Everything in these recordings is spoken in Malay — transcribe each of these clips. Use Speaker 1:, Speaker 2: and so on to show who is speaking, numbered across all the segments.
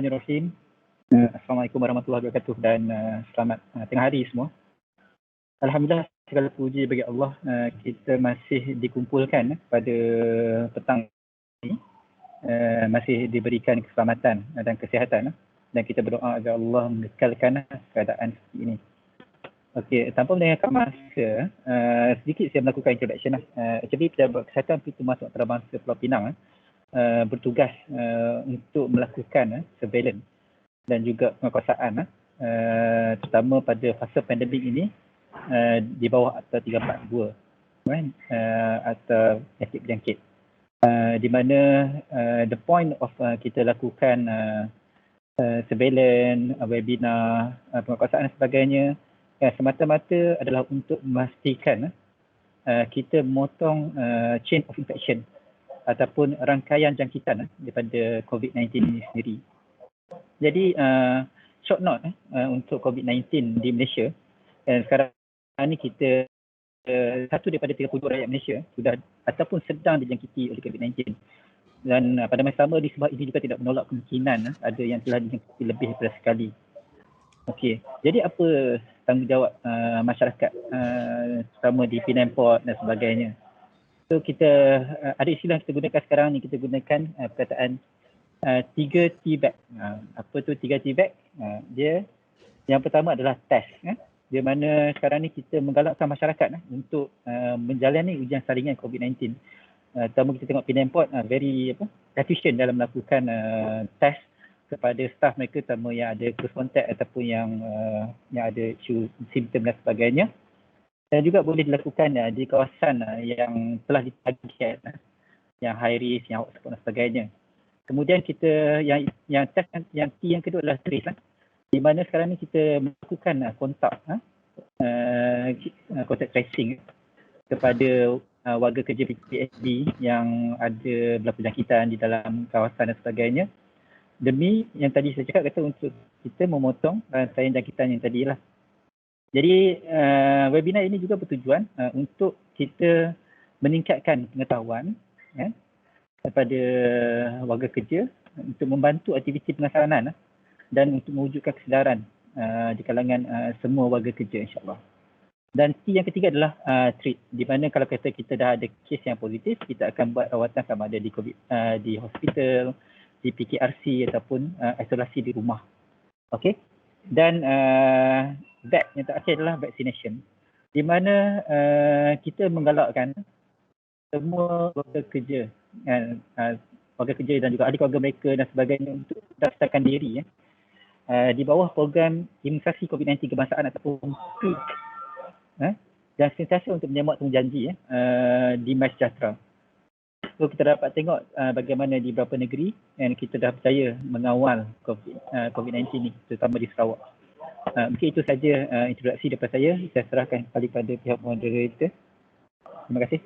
Speaker 1: Bismillahirrahmanirrahim. Assalamualaikum warahmatullahi wabarakatuh dan selamat tengah hari semua. Alhamdulillah, segala puji bagi Allah, kita masih dikumpulkan pada petang ini, masih diberikan keselamatan dan kesihatan, dan kita berdoa agar Allah mengekalkan keadaan seperti ini. Okey, tanpa melengahkan masa, sedikit saya melakukan introduction. Actually, Pejabat Kesihatan Pintu Masuk Antarabangsa Pulau Pinang bertugas untuk melakukan surveillance dan juga penguasaan, terutama pada fasa pandemik ini di bawah Akta 342, Akta penyakit-penyakit, di mana the point of kita lakukan surveillance, webinar, penguasaan dan sebagainya semata-mata adalah untuk memastikan kita memotong chain of infection ataupun rangkaian jangkitan daripada COVID-19 ini sendiri. Jadi short note untuk COVID-19 di Malaysia, sekarang ni kita satu daripada 30 rakyat Malaysia sudah ataupun sedang dijangkiti oleh COVID-19, dan pada masa sama di sebab ini juga tidak menolak kemungkinan ada yang telah dijangkiti lebih daripada sekali. Okey, jadi apa tanggungjawab masyarakat terutama di Penang Port dan sebagainya? So kita ada istilah kita gunakan sekarang ni, kita gunakan perkataan 3T bag. Apa tu 3T bag? Dia yang pertama adalah test, di mana sekarang ni kita menggalakkan masyarakat untuk menjalani ujian saringan COVID-19. Terutama kita tengok Penang Port very efficient dalam melakukan test kepada staff mereka, terutama yang ada close contact ataupun yang ada isu simptom dan sebagainya. Dan juga boleh dilakukan di kawasan yang telah ditarget, yang high risk, yang hotspot dan sebagainya. Kemudian kita yang test yang T yang kedua adalah trace, di mana sekarang ni kita melakukan kontak tracing kepada warga kerja PSB yang ada berlaku jangkitan di dalam kawasan dan sebagainya, demi yang tadi saya cakap kata untuk kita memotong rantaian jangkitan yang tadilah. Jadi webinar ini juga bertujuan untuk kita meningkatkan pengetahuan kepada warga kerja untuk membantu aktiviti pengasaran dan untuk mewujudkan kesedaran di kalangan semua warga kerja, insyaAllah. Dan T yang ketiga adalah treat, di mana kalau kata kita dah ada kes yang positif, kita akan buat rawatan sama ada di COVID, di hospital, di PKRC ataupun isolasi di rumah. Okey. Dan back yang terakhir adalah vaccination, di mana kita menggalakkan semua warga kerja dan juga ahli keluarga mereka dan sebagainya untuk daftarkan diri di bawah program imunisasi COVID-19 kebangsaan ataupun PIK, dan sentiasa untuk menyambut temujanji di MySejahtera. So kita dapat tengok bagaimana di beberapa negeri yang kita dah percaya mengawal COVID-19 ni, terutama di Sarawak. Mungkin itu saja introduksi daripada saya. Saya serahkan kembali kepada pihak moderator. Terima kasih.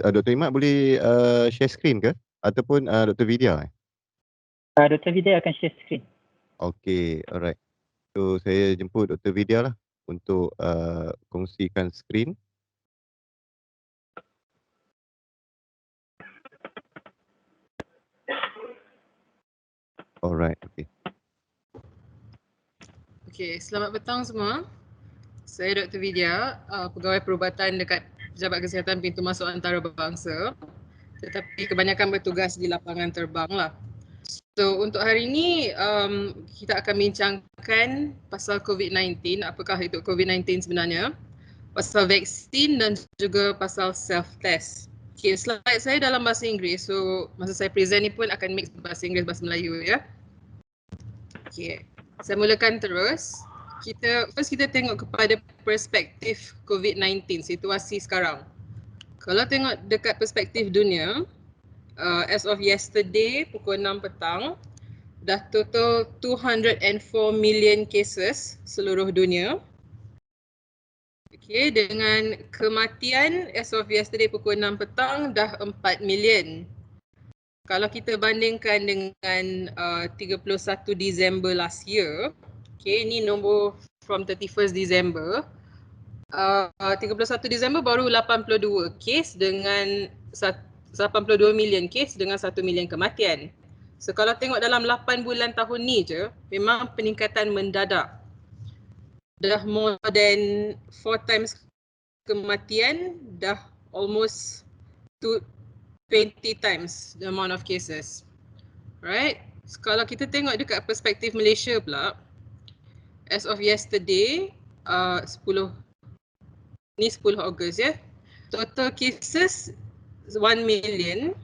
Speaker 2: Dr. Imat boleh share screen ke? Ataupun Dr. Vidya?
Speaker 1: Dr. Vidya akan share screen.
Speaker 2: Okey, alright. So saya jemput Dr. Vidya lah untuk kongsikan screen. Alright, okey.
Speaker 3: Okey, selamat petang semua. Saya Dr. Vidya, pegawai perubatan dekat Pejabat Kesihatan Pintu Masuk Antarabangsa, tetapi kebanyakan bertugas di lapangan terbang lah. So untuk hari ini kita akan bincangkan pasal COVID-19, apakah itu COVID-19 sebenarnya, pasal vaksin dan juga pasal self-test. Okay, slide saya dalam bahasa Inggeris, so masa saya present ni pun akan mix bahasa Inggeris, bahasa Melayu ya. Okay, saya mulakan terus. Kita tengok kepada perspektif COVID-19, situasi sekarang. Kalau tengok dekat perspektif dunia, as of yesterday pukul 6 petang, dah total 204 million cases seluruh dunia. Okay, dengan kematian as of yesterday pukul 6 petang dah 4 million. Kalau kita bandingkan dengan 31 Disember last year, okay, ini nombor from 31st December. 31 Disember baru 82 kes dengan 82 million kes dengan 1 million kematian. So kalau tengok dalam 8 bulan tahun ni je, memang peningkatan mendadak. Dah more than 4 times kematian, dah almost 20 times the amount of cases. Right? So, kalau kita tengok dekat perspektif Malaysia pula, as of yesterday, 10 Ogos ya. Total cases 1 million.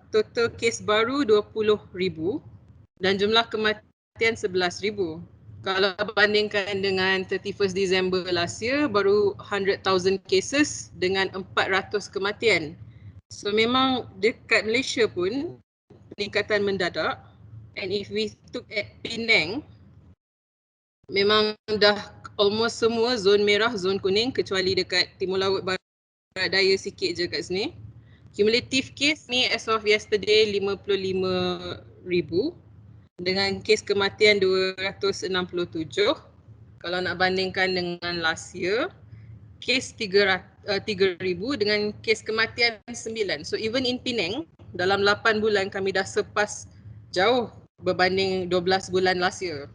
Speaker 3: Total kes baru 20,000 dan jumlah kematian 11,000. Kalau bandingkan dengan 31st December last year, baru 100,000 cases dengan 400 kematian. So memang dekat Malaysia pun peningkatan mendadak. And if we look at Penang, memang dah almost semua zon merah, zon kuning kecuali dekat Timur Laut Barat Daya sikit je kat sini. Cumulative case ni as of yesterday 55,000 dengan kes kematian 267. Kalau nak bandingkan dengan last year, kes 3,000 dengan kes kematian 9. So even in Penang, dalam 8 bulan kami dah surpass jauh berbanding 12 bulan last year.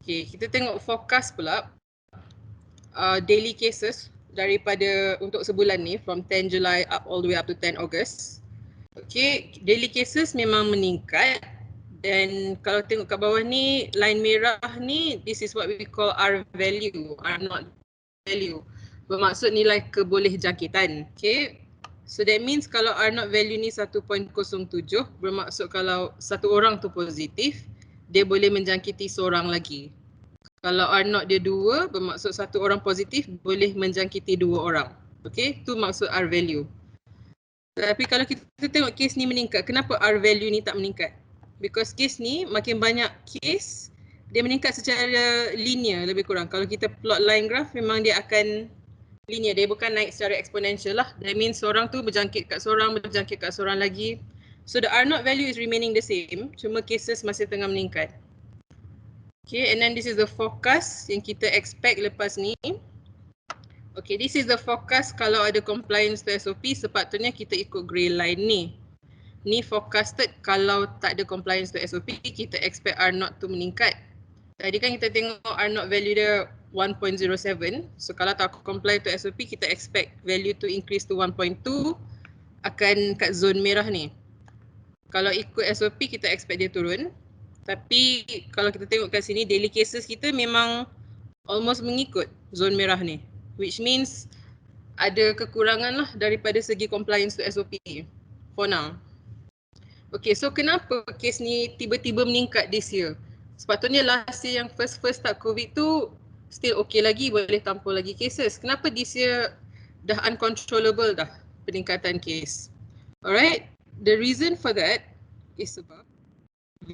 Speaker 3: Okay, kita tengok forecast pula. Daily cases daripada untuk sebulan ni from 10 July up all the way up to 10 August. Okay, daily cases memang meningkat dan kalau tengok kat bawah ni, line merah ni, this is what we call R value, R not value. Bermaksud nilai kebolehjangkitan. Okay, so that means kalau R not value ni 1.07, bermaksud kalau satu orang tu positif, dia boleh menjangkiti seorang lagi. Kalau R not dia 2, bermaksud satu orang positif boleh menjangkiti 2 orang. Okay, tu maksud R value. Tapi kalau kita tengok kes ni meningkat, kenapa R value ni tak meningkat? Because kes ni makin banyak kes, dia meningkat secara linear lebih kurang. Kalau kita plot line graph, memang dia akan linear. Dia bukan naik secara exponential lah. That means seorang tu berjangkit kat seorang lagi. So the R not value is remaining the same, cuma cases masih tengah meningkat. Okay, and then this is the forecast yang kita expect lepas ni. Okay, this is the forecast kalau ada compliance to SOP, sepatutnya kita ikut grey line ni. Ni forecasted kalau tak ada compliance to SOP, kita expect R not to meningkat. Tadi kan kita tengok R not value dia 1.07. So kalau tak comply to SOP, kita expect value to increase to 1.2 akan kat zone merah ni. Kalau ikut SOP, kita expect dia turun. Tapi kalau kita tengok kat sini, daily cases kita memang almost mengikut zone merah ni. Which means ada kekurangan lah daripada segi compliance to SOP for now. Okay, so kenapa kes ni tiba-tiba meningkat this year? Sepatutnya last year yang first start COVID tu still okay lagi, boleh tampung lagi cases. Kenapa this year dah uncontrollable dah peningkatan kes? Alright, the reason for that is sebab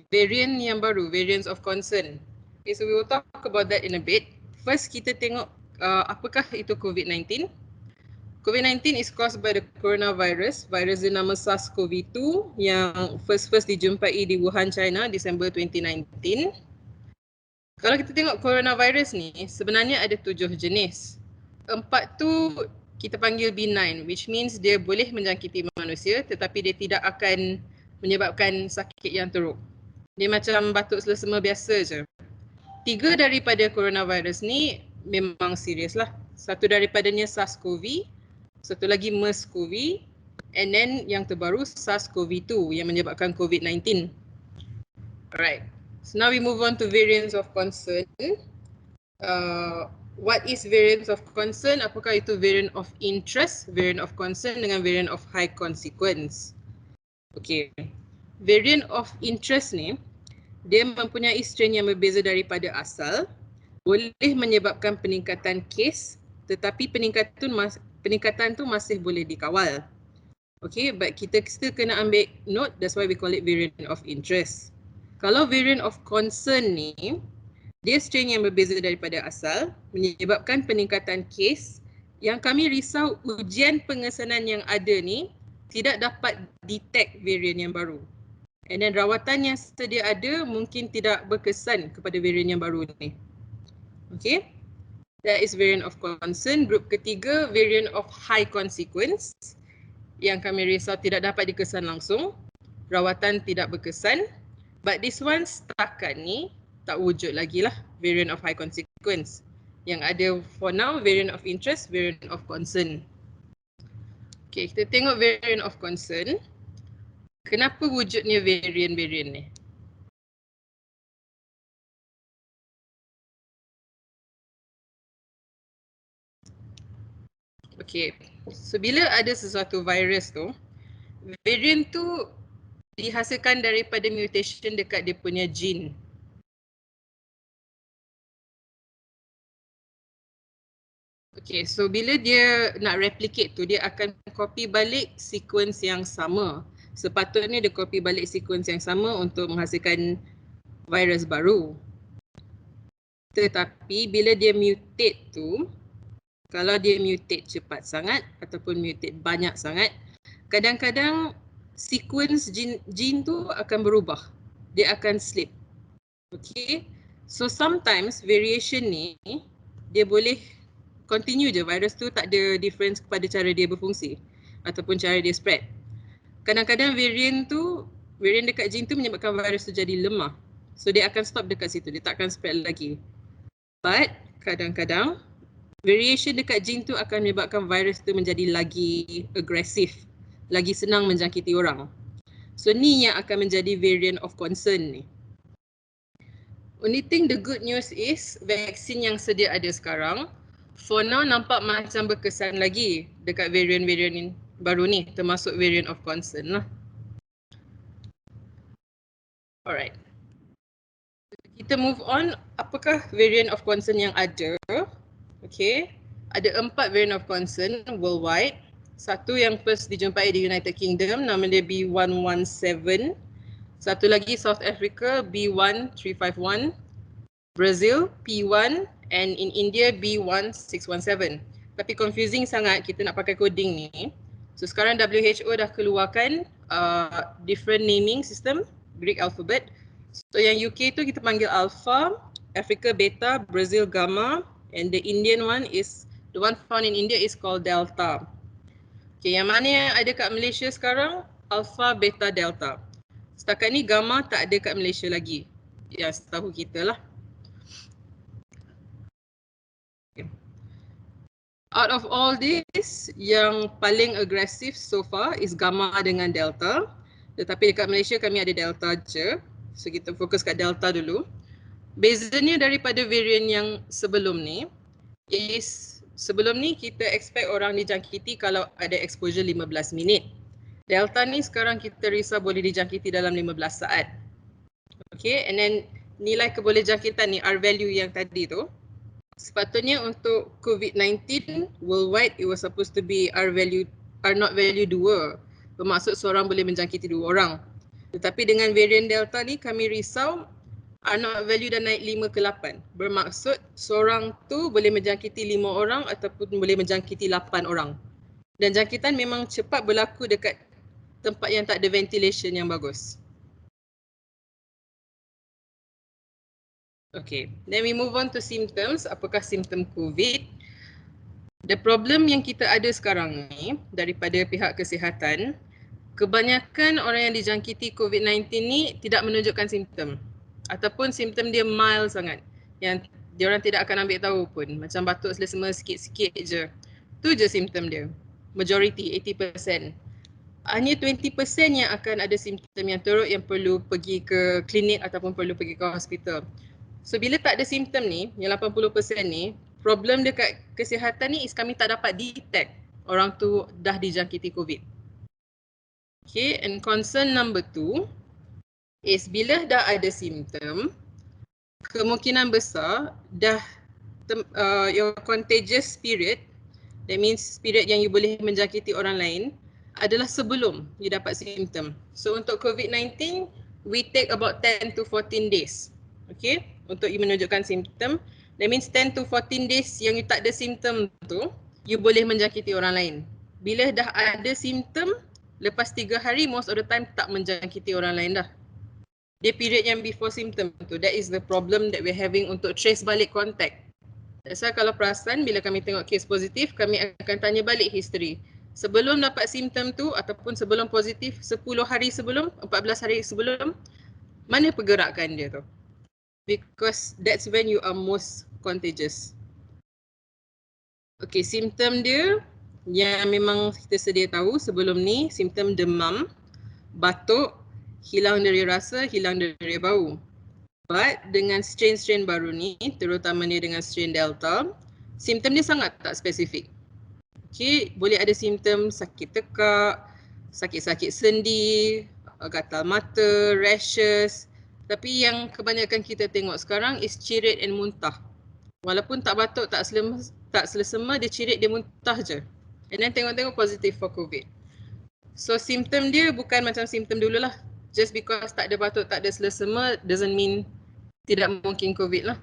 Speaker 3: variant yang baru, variants of concern. Okay, so we will talk about that in a bit. First, kita tengok apakah itu COVID-19. COVID-19 is caused by the coronavirus. Virus dia nama SARS-CoV-2 yang first dijumpai di Wuhan, China, Disember 2019. Kalau kita tengok coronavirus ni, sebenarnya ada 7 jenis. 4 tu kita panggil benign, which means dia boleh menjangkiti manusia tetapi dia tidak akan menyebabkan sakit yang teruk. Dia macam batuk selesema biasa je. 3 daripada coronavirus ni memang serius lah. Satu daripadanya SARS-CoV, satu lagi MERS-CoV, and then yang terbaru SARS-CoV-2 yang menyebabkan COVID-19. Alright, so now we move on to variants of concern. What is variants of concern? Apakah itu variant of interest, variant of concern dengan variant of high consequence? Okay, variant of interest ni, dia mempunyai strain yang berbeza daripada asal, boleh menyebabkan peningkatan kes, tetapi peningkatan tu masih boleh dikawal. Okay, but kita still kena ambil note, that's why we call it variant of interest. Kalau variant of concern ni, Dia strain yang berbeza daripada asal, menyebabkan peningkatan kes yang kami risau ujian pengesanan yang ada ni tidak dapat detect varian yang baru. And then rawatan yang sedia ada mungkin tidak berkesan kepada varian yang baru ni. Okay, that is variant of concern. Grup ketiga, variant of high consequence yang kami risau tidak dapat dikesan langsung, rawatan tidak berkesan. But this one setakat ni tak wujud lagi lah variant of high consequence. Yang ada for now variant of interest, variant of concern. Okay, kita tengok variant of concern. Kenapa wujudnya variant-variant ni? Okay, so bila ada sesuatu virus tu, variant tu dihasilkan daripada mutation dekat dia punya gene. Okay, so bila dia nak replicate tu, dia akan copy balik sequence yang sama. Sepatutnya dia copy balik sequence yang sama untuk menghasilkan virus baru. Tetapi bila dia mutate tu, kalau dia mutate cepat sangat ataupun mutate banyak sangat, kadang-kadang sequence gene tu akan berubah. Dia akan slip. Okay, so sometimes variation ni dia boleh continue je, virus tu tak ada difference kepada cara dia berfungsi ataupun cara dia spread. Kadang-kadang variant dekat gene tu menyebabkan virus tu jadi lemah. So dia akan stop dekat situ, dia tak akan spread lagi. But kadang-kadang variation dekat gene tu akan menyebabkan virus tu menjadi lagi agresif, lagi senang menjangkiti orang. So ni yang akan menjadi variant of concern ni. Only thing the good news is vaksin yang sedia ada sekarang for now nampak macam berkesan lagi dekat variant-variant baru ni, termasuk variant of concern lah. Alright. Kita move on, apakah variant of concern yang ada? Okay, ada 4 variant of concern worldwide. Satu yang first dijumpai di United Kingdom, nama dia B117. Satu lagi South Africa, B1351. Brazil, P1, and in India, B1617. Tapi confusing sangat kita nak pakai coding ni. So sekarang WHO dah keluarkan different naming system, Greek alphabet. So yang UK tu kita panggil Alpha, Africa Beta, Brazil Gamma, and the Indian one is, the one found in India is called Delta. Okay, yang mana yang ada kat Malaysia sekarang? Alpha, Beta, Delta. Setakat ni Gamma tak ada kat Malaysia lagi. Ya, setahu kita lah. Out of all this, yang paling agresif so far is Gamma dengan Delta. Tetapi dekat Malaysia kami ada Delta je. So kita fokus kat Delta dulu. Bezanya daripada variant yang sebelum ni is, sebelum ni kita expect orang dijangkiti kalau ada exposure 15 minit. Delta ni sekarang kita risau boleh dijangkiti dalam 15 saat. Okay, and then nilai kebolehjangkitan ni, R value yang tadi tu, sepatutnya untuk COVID-19 worldwide it was supposed to be R naught value 2. Bermaksud seorang boleh menjangkiti 2 orang. Tetapi dengan variant Delta ni kami risau R naught value dah naik 5 ke 8. Bermaksud seorang tu boleh menjangkiti 5 orang ataupun boleh menjangkiti 8 orang. Dan jangkitan memang cepat berlaku dekat tempat yang tak ada ventilation yang bagus. Okay, then we move on to symptoms. Apakah simptom COVID? The problem yang kita ada sekarang ni daripada pihak kesihatan, kebanyakan orang yang dijangkiti COVID-19 ni tidak menunjukkan simptom ataupun simptom dia mild sangat yang diorang tidak akan ambil tahu pun, macam batuk selesema sikit-sikit je. Tu je simptom dia. Majority 80%. Hanya 20% yang akan ada simptom yang teruk yang perlu pergi ke klinik ataupun perlu pergi ke hospital. So bila tak ada simptom ni, yang 80% ni, problem dekat kesihatan ni is kami tak dapat detect orang tu dah dijangkiti COVID. Okay, and concern number 2 is bila dah ada simptom, kemungkinan besar dah your contagious period, that means period yang you boleh menjangkiti orang lain, adalah sebelum you dapat simptom. So untuk COVID-19, we take about 10 to 14 days Okay, untuk you menunjukkan simptom. That means 10 to 14 days yang you tak ada simptom tu, you boleh menjangkiti orang lain. Bila dah ada simptom, lepas 3 hari most of the time tak menjangkiti orang lain dah. Dia period yang before simptom tu, that is the problem that we're having untuk trace balik contact. That's why kalau perasan bila kami tengok kes positif, kami akan tanya balik history. Sebelum dapat simptom tu ataupun sebelum positif, 10 hari sebelum, 14 hari sebelum, mana pergerakan dia tu? Because that's when you are most contagious. Okay, simptom dia yang memang kita sedia tahu sebelum ni, simptom demam, batuk, hilang dari rasa, hilang dari bau. But dengan strain-strain baru ni, terutamanya dengan strain Delta, simptom dia sangat tak spesifik. Okay, boleh ada simptom sakit tekak, sakit-sakit sendi, gatal mata, rashes. Tapi yang kebanyakan kita tengok sekarang is cirit and muntah. Walaupun tak batuk, tak selesema, dia cirit, dia muntah je. And then tengok-tengok positif for COVID. So simptom dia bukan macam simptom dulu lah. Just because tak ada batuk, tak ada selesema doesn't mean tidak mungkin COVID lah.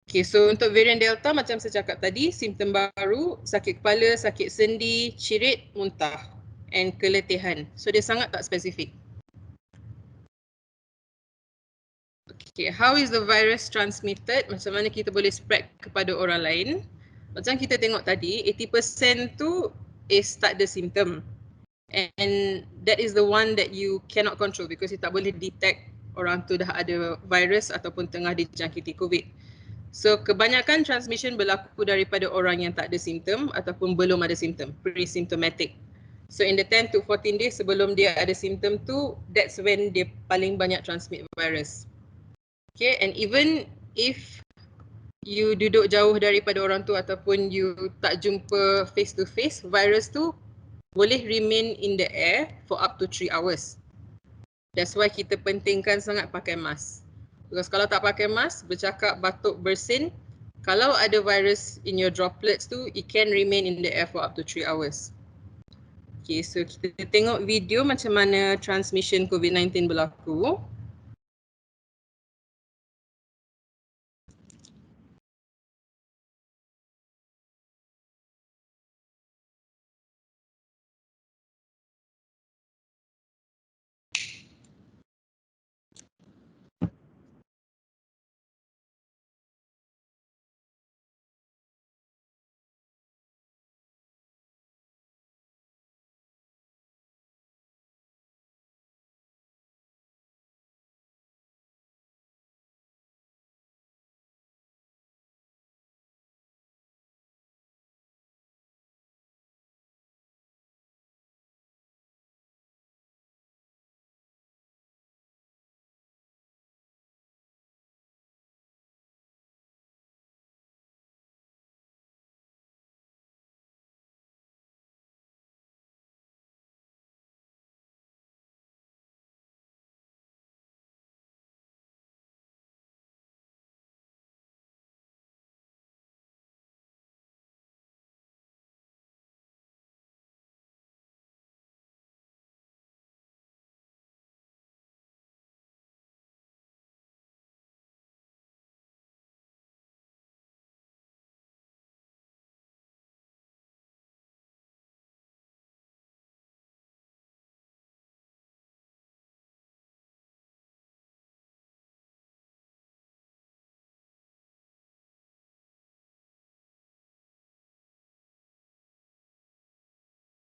Speaker 3: Okay, so untuk varian Delta macam saya cakap tadi, simptom baru, sakit kepala, sakit sendi, cirit, muntah and keletihan. So dia sangat tak spesifik. Okay, how is the virus transmitted? Macam mana kita boleh spread kepada orang lain? Macam kita tengok tadi, 80% tu is tak ada simptom. And that is the one that you cannot control because you tak boleh detect orang tu dah ada virus ataupun tengah dijangkiti COVID. So kebanyakan transmission berlaku daripada orang yang tak ada simptom ataupun belum ada simptom, pre-symptomatic. So in the 10 to 14 days sebelum dia ada simptom tu, that's when dia paling banyak transmit virus. Okay, and even if you duduk jauh daripada orang tu ataupun you tak jumpa face to face, virus tu boleh remain in the air for up to 3 hours. That's why kita pentingkan sangat pakai mask. Because kalau tak pakai mask, bercakap, batuk, bersin, kalau ada virus in your droplets tu, it can remain in the air for up to 3 hours. Okay, so kita tengok video macam mana transmission COVID-19 berlaku.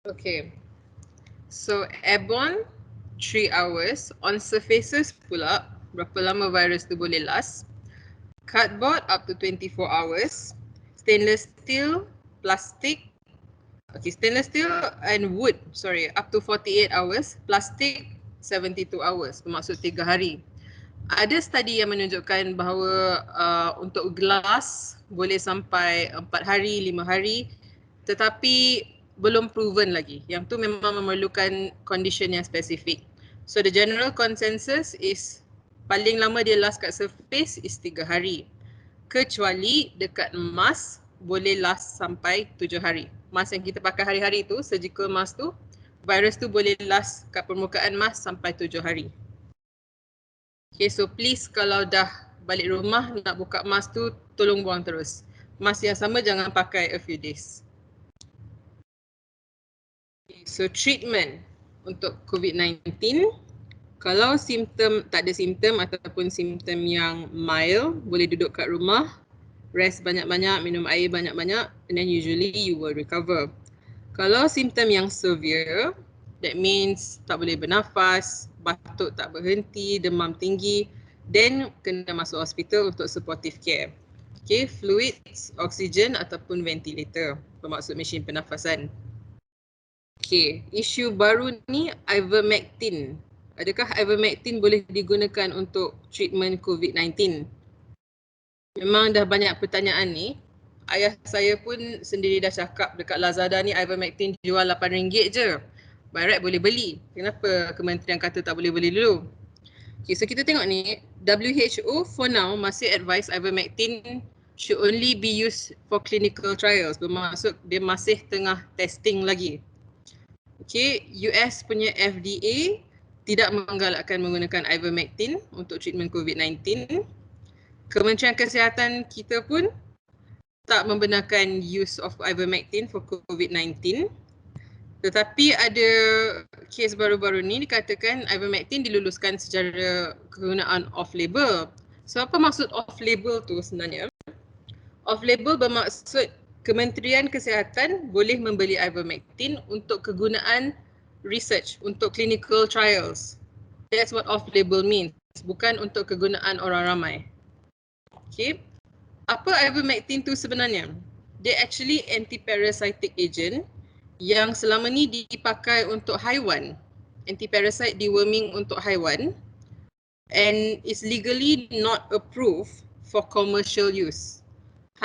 Speaker 3: Okay, so airborne 3 hours, on surfaces pula berapa lama virus tu boleh last. Cardboard up to 24 hours, stainless steel, plastic, okay, stainless steel and wood, sorry, up to 48 hours, plastic 72 hours, bermaksud 3 hari. Ada study yang menunjukkan bahawa untuk gelas boleh sampai 4 hari, 5 hari, tetapi belum proven lagi. Yang tu memang memerlukan condition yang spesifik. So the general consensus is paling lama dia last kat surface is 3 hari. Kecuali dekat mask boleh last sampai 7 hari. Mask yang kita pakai hari-hari tu, surgical mask tu, virus tu boleh last kat permukaan mask sampai 7 hari. Okay, so please kalau dah balik rumah nak buka mask tu, tolong buang terus. Mask yang sama jangan pakai a few days. Okay, so treatment untuk COVID-19, kalau tak ada simptom ataupun simptom yang mild, boleh duduk kat rumah, rest banyak-banyak, minum air banyak-banyak, and then usually you will recover. Kalau simptom yang severe, that means tak boleh bernafas, batuk tak berhenti, demam tinggi, then kena masuk hospital untuk supportive care. Okay, fluids, oksigen ataupun ventilator, bermaksud mesin pernafasan. Okay, isu baru ni ivermectin. Adakah ivermectin boleh digunakan untuk treatment COVID-19? Memang dah banyak pertanyaan ni. Ayah saya pun sendiri dah cakap dekat Lazada ni ivermectin jual RM8 je. By right boleh beli. Kenapa kementerian kata tak boleh beli dulu? Okay, so kita tengok ni, WHO for now masih advise ivermectin should only be used for clinical trials. Bermaksud dia masih tengah testing lagi. Okay, US punya FDA tidak menggalakkan menggunakan ivermectin untuk treatment COVID-19. Kementerian Kesihatan kita pun tak membenarkan use of ivermectin for COVID-19. Tetapi ada kes baru-baru ni dikatakan ivermectin diluluskan secara kegunaan off-label. So apa maksud off-label tu sebenarnya? Off-label bermaksud Kementerian Kesihatan boleh membeli ivermectin untuk kegunaan research, untuk clinical trials. That's what off-label means, bukan untuk kegunaan orang ramai. Okay. Apa ivermectin tu sebenarnya? Dia actually anti-parasitic agent yang selama ni dipakai untuk haiwan. Anti-parasite deworming untuk haiwan, and is legally not approved for commercial use.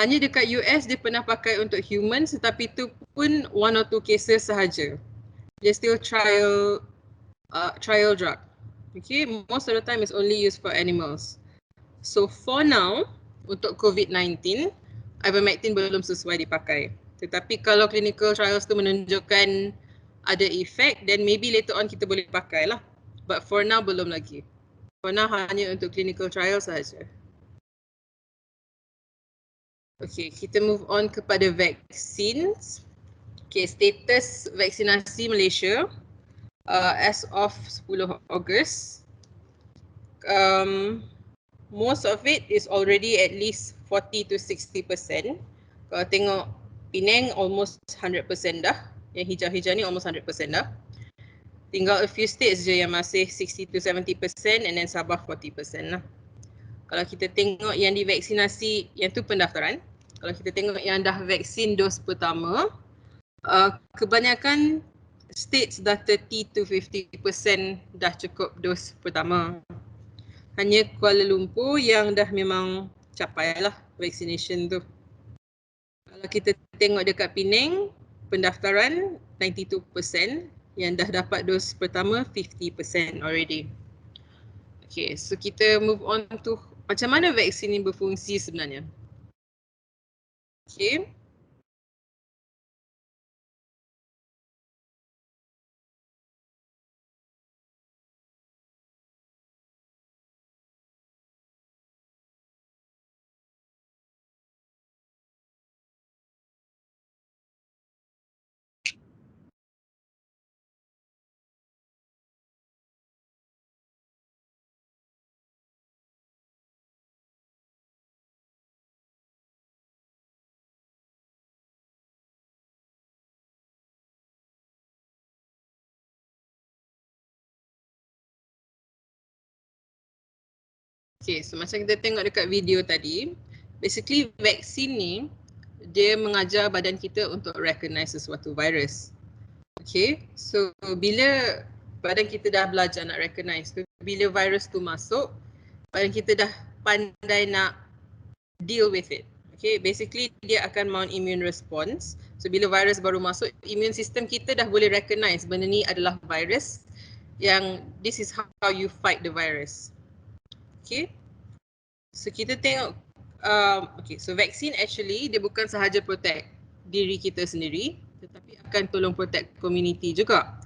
Speaker 3: Hanya dekat US dia pernah pakai untuk humans, tetapi itu pun 1 or 2 cases sahaja. Dia still trial drug. Okay, most of the time is only used for animals. So for now, untuk COVID-19, ivermectin belum sesuai dipakai. Tetapi kalau clinical trials tu menunjukkan ada efek, then maybe later on kita boleh pakai lah. But for now belum lagi. For now hanya untuk clinical trials sahaja. Okay, kita move on kepada vaccines. Okay, status vaksinasi Malaysia as of 10 Ogos. Most of it is already at least 40 to 60%. Kalau tengok Penang almost 100% dah. Yang hijau-hijau ni almost 100% dah. Tinggal a few states je yang masih 60 to 70% and then Sabah 40% lah. Kalau kita tengok yang divaksinasi, yang tu pendaftaran. Kalau kita tengok yang dah vaksin dos pertama, kebanyakan states dah 30 to 50% dah cukup dos pertama. Hanya Kuala Lumpur yang dah memang capai lah vaccination tu. Kalau kita tengok dekat Penang, pendaftaran 92%, yang dah dapat dos pertama 50% already. Okay, so kita move on to macam mana vaksin ni berfungsi sebenarnya. Okay. Okay, so macam kita tengok dekat video tadi, basically vaksin ni dia mengajar badan kita untuk recognize sesuatu virus. Okay, so bila badan kita dah belajar nak recognize tu, bila virus tu masuk, badan kita dah pandai nak deal with it. Okay, basically dia akan mount immune response. So bila virus baru masuk, immune system kita dah boleh recognize benda ni adalah virus, yang this is how you fight the virus. Okay, so kita tengok, okay, so vaksin actually dia bukan sahaja protect diri kita sendiri, tetapi akan tolong protect community juga.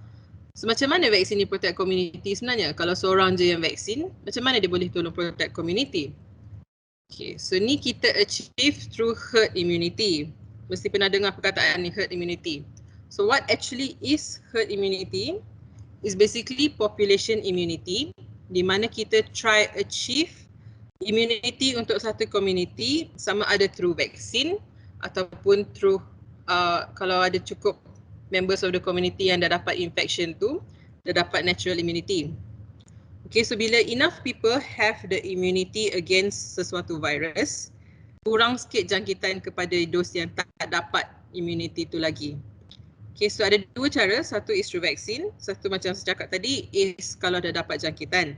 Speaker 3: So macam mana vaksin ni protect community sebenarnya? Kalau seorang je yang vaksin, macam mana dia boleh tolong protect community? Okay, so ni kita achieve through herd immunity. Mesti pernah dengar perkataan ni, herd immunity. So what actually is herd immunity? Is basically population immunity, di mana kita try achieve immunity untuk satu community, sama ada through vaksin ataupun through kalau ada cukup members of the community yang dah dapat infection tu, dah dapat natural immunity. Okay, so bila enough people have the immunity against sesuatu virus, kurang sikit jangkitan kepada dos yang tak dapat immunity tu lagi. Okay, so ada dua cara. Satu is through vaksin, satu macam saya cakap tadi is kalau dah dapat jangkitan.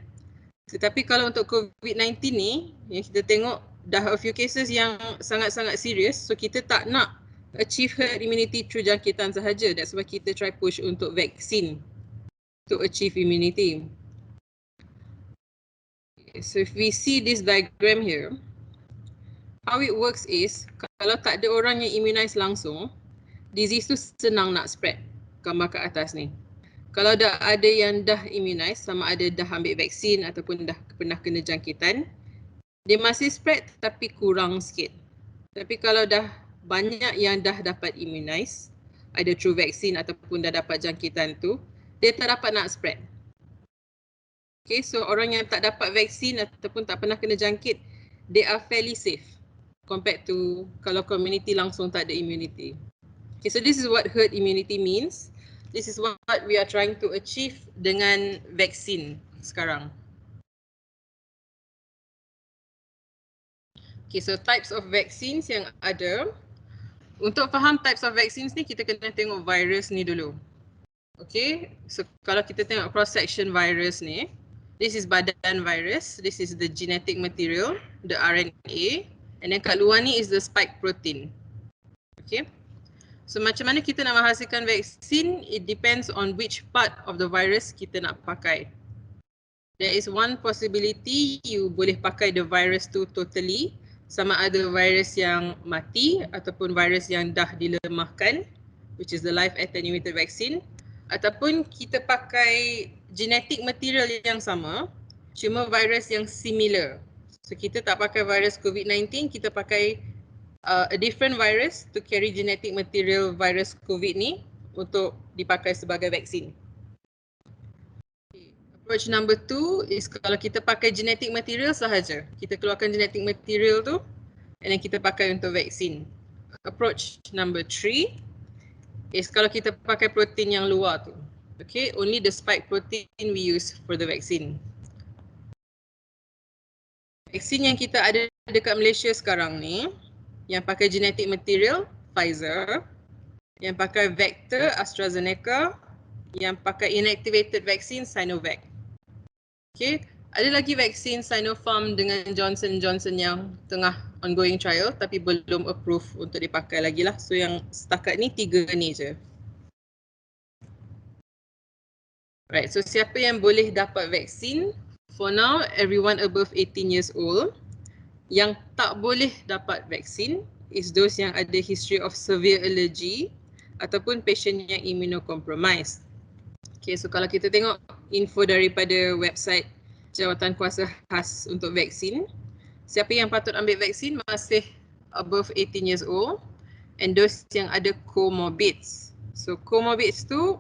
Speaker 3: Tetapi kalau untuk COVID-19 ni, yang kita tengok dah a few cases yang sangat-sangat serius, so kita tak nak achieve herd immunity through jangkitan sahaja. That's why kita try push untuk vaksin to achieve immunity. Okay, so if we see this diagram here, how it works is, kalau tak ada orang yang immunize langsung, disease tu senang nak spread. Gambar kat atas ni. Kalau dah ada yang dah immunize, sama ada dah ambil vaksin ataupun dah pernah kena jangkitan, dia masih spread tapi kurang sikit. Tapi kalau dah banyak yang dah dapat immunize, ada through vaksin ataupun dah dapat jangkitan tu, dia tak dapat nak spread. Okay, so orang yang tak dapat vaksin ataupun tak pernah kena jangkit, they are fairly safe compared to kalau community langsung tak ada immunity. Okay, so this is what herd immunity means. This is what we are trying to achieve dengan vaksin sekarang. Okay, so types of vaccines yang ada. Untuk faham types of vaccines ni, kita kena tengok virus ni dulu. Okay, so kalau kita tengok cross-section virus ni, this is badan virus, this is the genetic material, the RNA, and then kat luar ni is the spike protein. Okay, so macam mana kita nak menghasilkan vaksin, it depends on which part of the virus kita nak pakai. There is one possibility you boleh pakai the virus tu totally, sama ada virus yang mati ataupun virus yang dah dilemahkan, which is the live attenuated vaccine, ataupun kita pakai genetic material yang sama, cuma virus yang similar. So kita tak pakai virus COVID-19, kita pakai a different virus to carry genetic material virus COVID ni untuk dipakai sebagai vaksin. Approach number 2 is kalau kita pakai genetic material sahaja. Kita keluarkan genetic material tu and then kita pakai untuk vaksin. Approach number 3 is kalau kita pakai protein yang luar tu. Okay, only the spike protein we use for the vaccine. Vaksin yang kita ada dekat Malaysia sekarang ni, yang pakai genetic material Pfizer, yang pakai vector AstraZeneca, yang pakai inactivated vaccine Sinovac. Okay, ada lagi vaksin Sinopharm dengan Johnson & Johnson yang tengah ongoing trial tapi belum approve untuk dipakai lagi lah. So yang setakat ni 3 ni je. Right, so siapa yang boleh dapat vaksin? For now, everyone above 18 years old. Yang tak boleh dapat vaksin is those yang ada history of severe allergy ataupun patient yang immunocompromised. Okay, so kalau kita tengok info daripada website Jawatan Kuasa Khas untuk vaksin, siapa yang patut ambil vaksin masih above 18 years old and those yang ada comorbids. So comorbids tu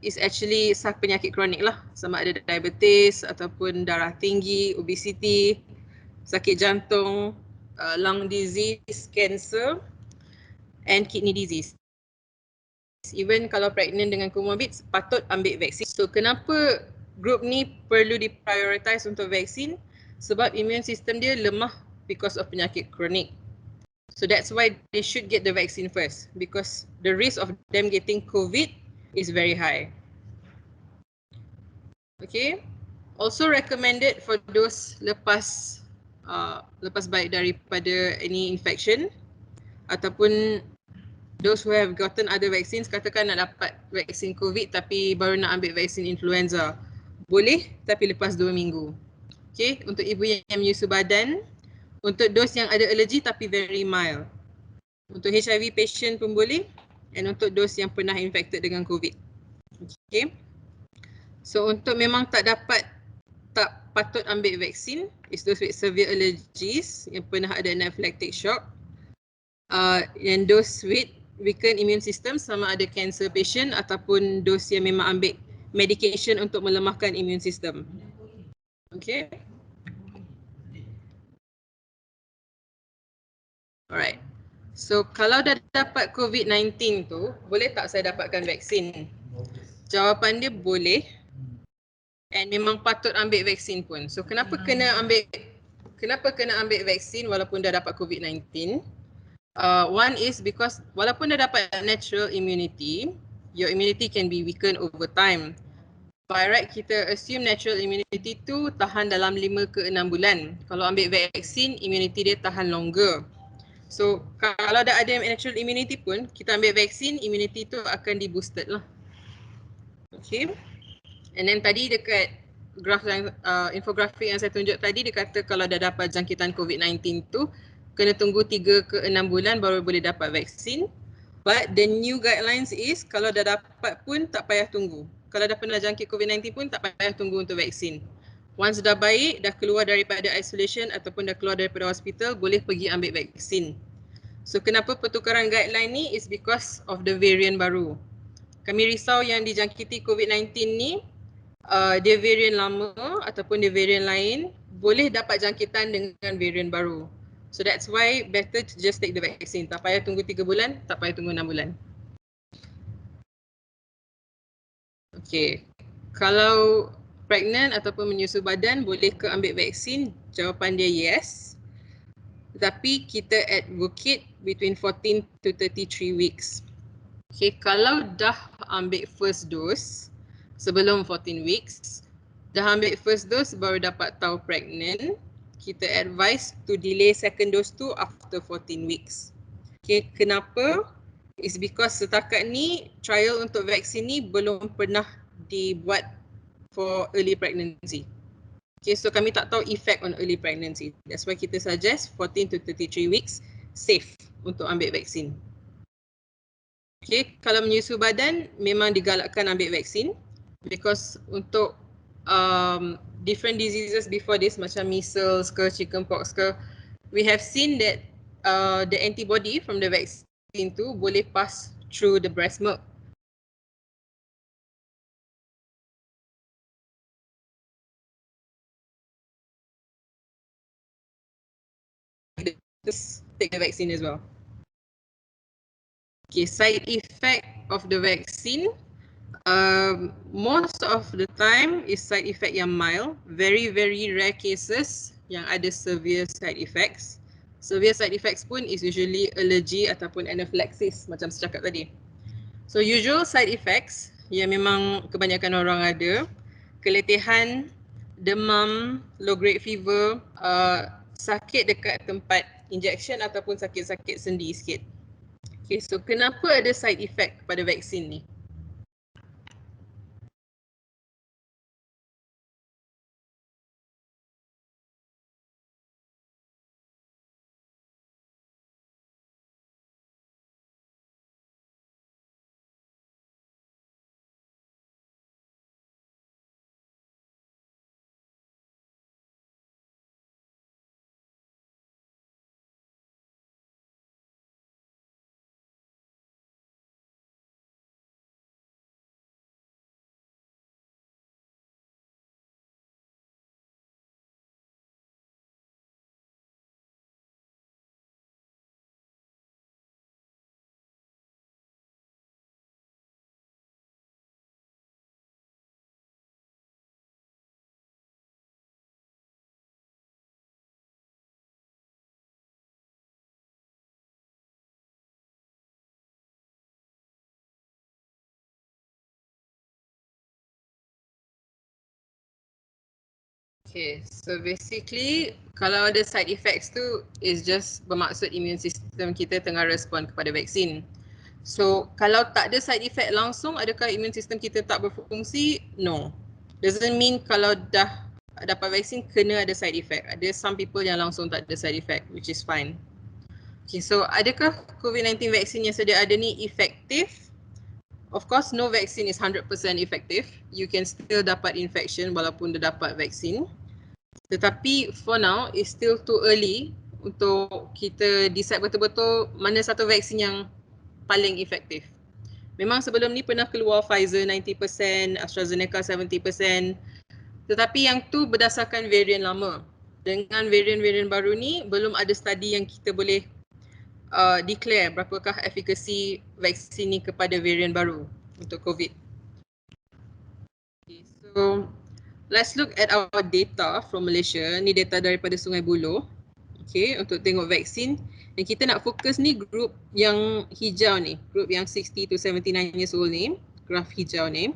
Speaker 3: is actually penyakit kronik lah, sama ada diabetes ataupun darah tinggi, obesity, sakit jantung, lung disease, cancer and kidney disease. Even kalau pregnant dengan comorbid, patut ambil vaksin. So kenapa group ni perlu diprioritize untuk vaksin? Sebab immune system dia lemah because of penyakit kronik. So that's why they should get the vaccine first, because the risk of them getting COVID is very high. Okay, also recommended for those lepas baik daripada any infection ataupun those who have gotten other vaccines, katakan nak dapat vaksin COVID tapi baru nak ambil vaksin influenza. Boleh tapi lepas 2 minggu. Okay, untuk ibu yang menyusu badan, untuk dos yang ada alergi tapi very mild. Untuk HIV patient pun boleh and untuk dos yang pernah infected dengan COVID. Okay. So untuk memang tak patut ambil vaksin is those with severe allergies yang pernah ada anaphylactic shock, and those with weakened immune system sama ada cancer patient ataupun those yang memang ambil medication untuk melemahkan immune system. Okay. Alright. So kalau dah dapat COVID-19 tu, boleh tak saya dapatkan vaksin? Jawapan dia boleh. And memang patut ambil vaksin pun. So kenapa kena ambil vaksin walaupun dah dapat COVID-19? One is because walaupun dah dapat natural immunity, your immunity can be weakened over time. By right, kita assume natural immunity tu tahan dalam 5 ke 6 bulan. Kalau ambil vaksin, immunity dia tahan longer. So kalau dah ada natural immunity pun, kita ambil vaksin, immunity tu akan di-boosted lah. Okay. And then tadi dekat graf yang infografik yang saya tunjuk tadi, dia kata kalau dah dapat jangkitan COVID-19 tu kena tunggu 3 ke 6 bulan baru boleh dapat vaksin. But the new guidelines is kalau dah dapat pun tak payah tunggu. Kalau dah pernah jangkit COVID-19 pun tak payah tunggu untuk vaksin. Once dah baik, dah keluar daripada isolation ataupun dah keluar daripada hospital, boleh pergi ambil vaksin. So kenapa pertukaran guideline ni is because of the variant baru. Kami risau yang dijangkiti COVID-19 ni, dia variant lama ataupun dia variant lain boleh dapat jangkitan dengan variant baru. So that's why better to just take the vaccine. Tak payah tunggu 3 bulan, tak payah tunggu 6 bulan. Okay. Kalau pregnant ataupun menyusu badan, boleh ke ambil vaksin? Jawapan dia yes. Tapi kita advocate between 14 to 33 weeks. Okay, kalau dah ambil first dose sebelum 14 weeks, dah ambil first dose baru dapat tahu pregnant, kita advise to delay second dose tu after 14 weeks. Okay, kenapa? It's because setakat ni trial untuk vaksin ni belum pernah dibuat for early pregnancy. Okay, so kami tak tahu effect on early pregnancy. That's why kita suggest 14 to 33 weeks safe untuk ambil vaksin. Okay, kalau menyusu badan memang digalakkan ambil vaksin because untuk different diseases before this macam measles ke chickenpox ke, we have seen that the antibody from the vaccine tu boleh pass through the breast milk. Just take the vaccine as well. Okay, side effect of the vaccine, most of the time is side effect yang mild. Very rare cases yang ada severe side effects. Severe side effects pun is usually allergy ataupun anaphylaxis macam saya cakap tadi. So usual side effects yang memang kebanyakan orang ada, keletihan, demam, low grade fever, sakit dekat tempat injection ataupun sakit-sakit sendi sikit. Okay, so kenapa ada side effect pada vaksin ni? Okay, so basically kalau ada side effects tu is just bermaksud immune system kita tengah respon kepada vaksin. So kalau tak ada side effect langsung, adakah immune system kita tak berfungsi? No. Doesn't mean kalau dah dapat vaksin kena ada side effect. Ada some people yang langsung tak ada side effect, which is fine. Okay, so adakah COVID-19 vaksin yang sedia ada ni efektif? Of course, no vaccine is 100% effective. You can still dapat infection walaupun dah dapat vaksin. Tetapi for now, it's still too early untuk kita decide betul-betul mana satu vaksin yang paling efektif. Memang sebelum ni pernah keluar Pfizer 90%, AstraZeneca 70%. Tetapi yang tu berdasarkan varian lama. Dengan varian-varian baru ni, belum ada study yang kita boleh declare berapakah efficacy vaksin ni kepada varian baru untuk COVID. Okay, so let's look at our data from Malaysia. Ni data daripada Sungai Buloh. Okay, untuk tengok vaksin. Dan kita nak fokus ni group yang hijau ni, group yang 60 to 79 years old ni, graf hijau ni.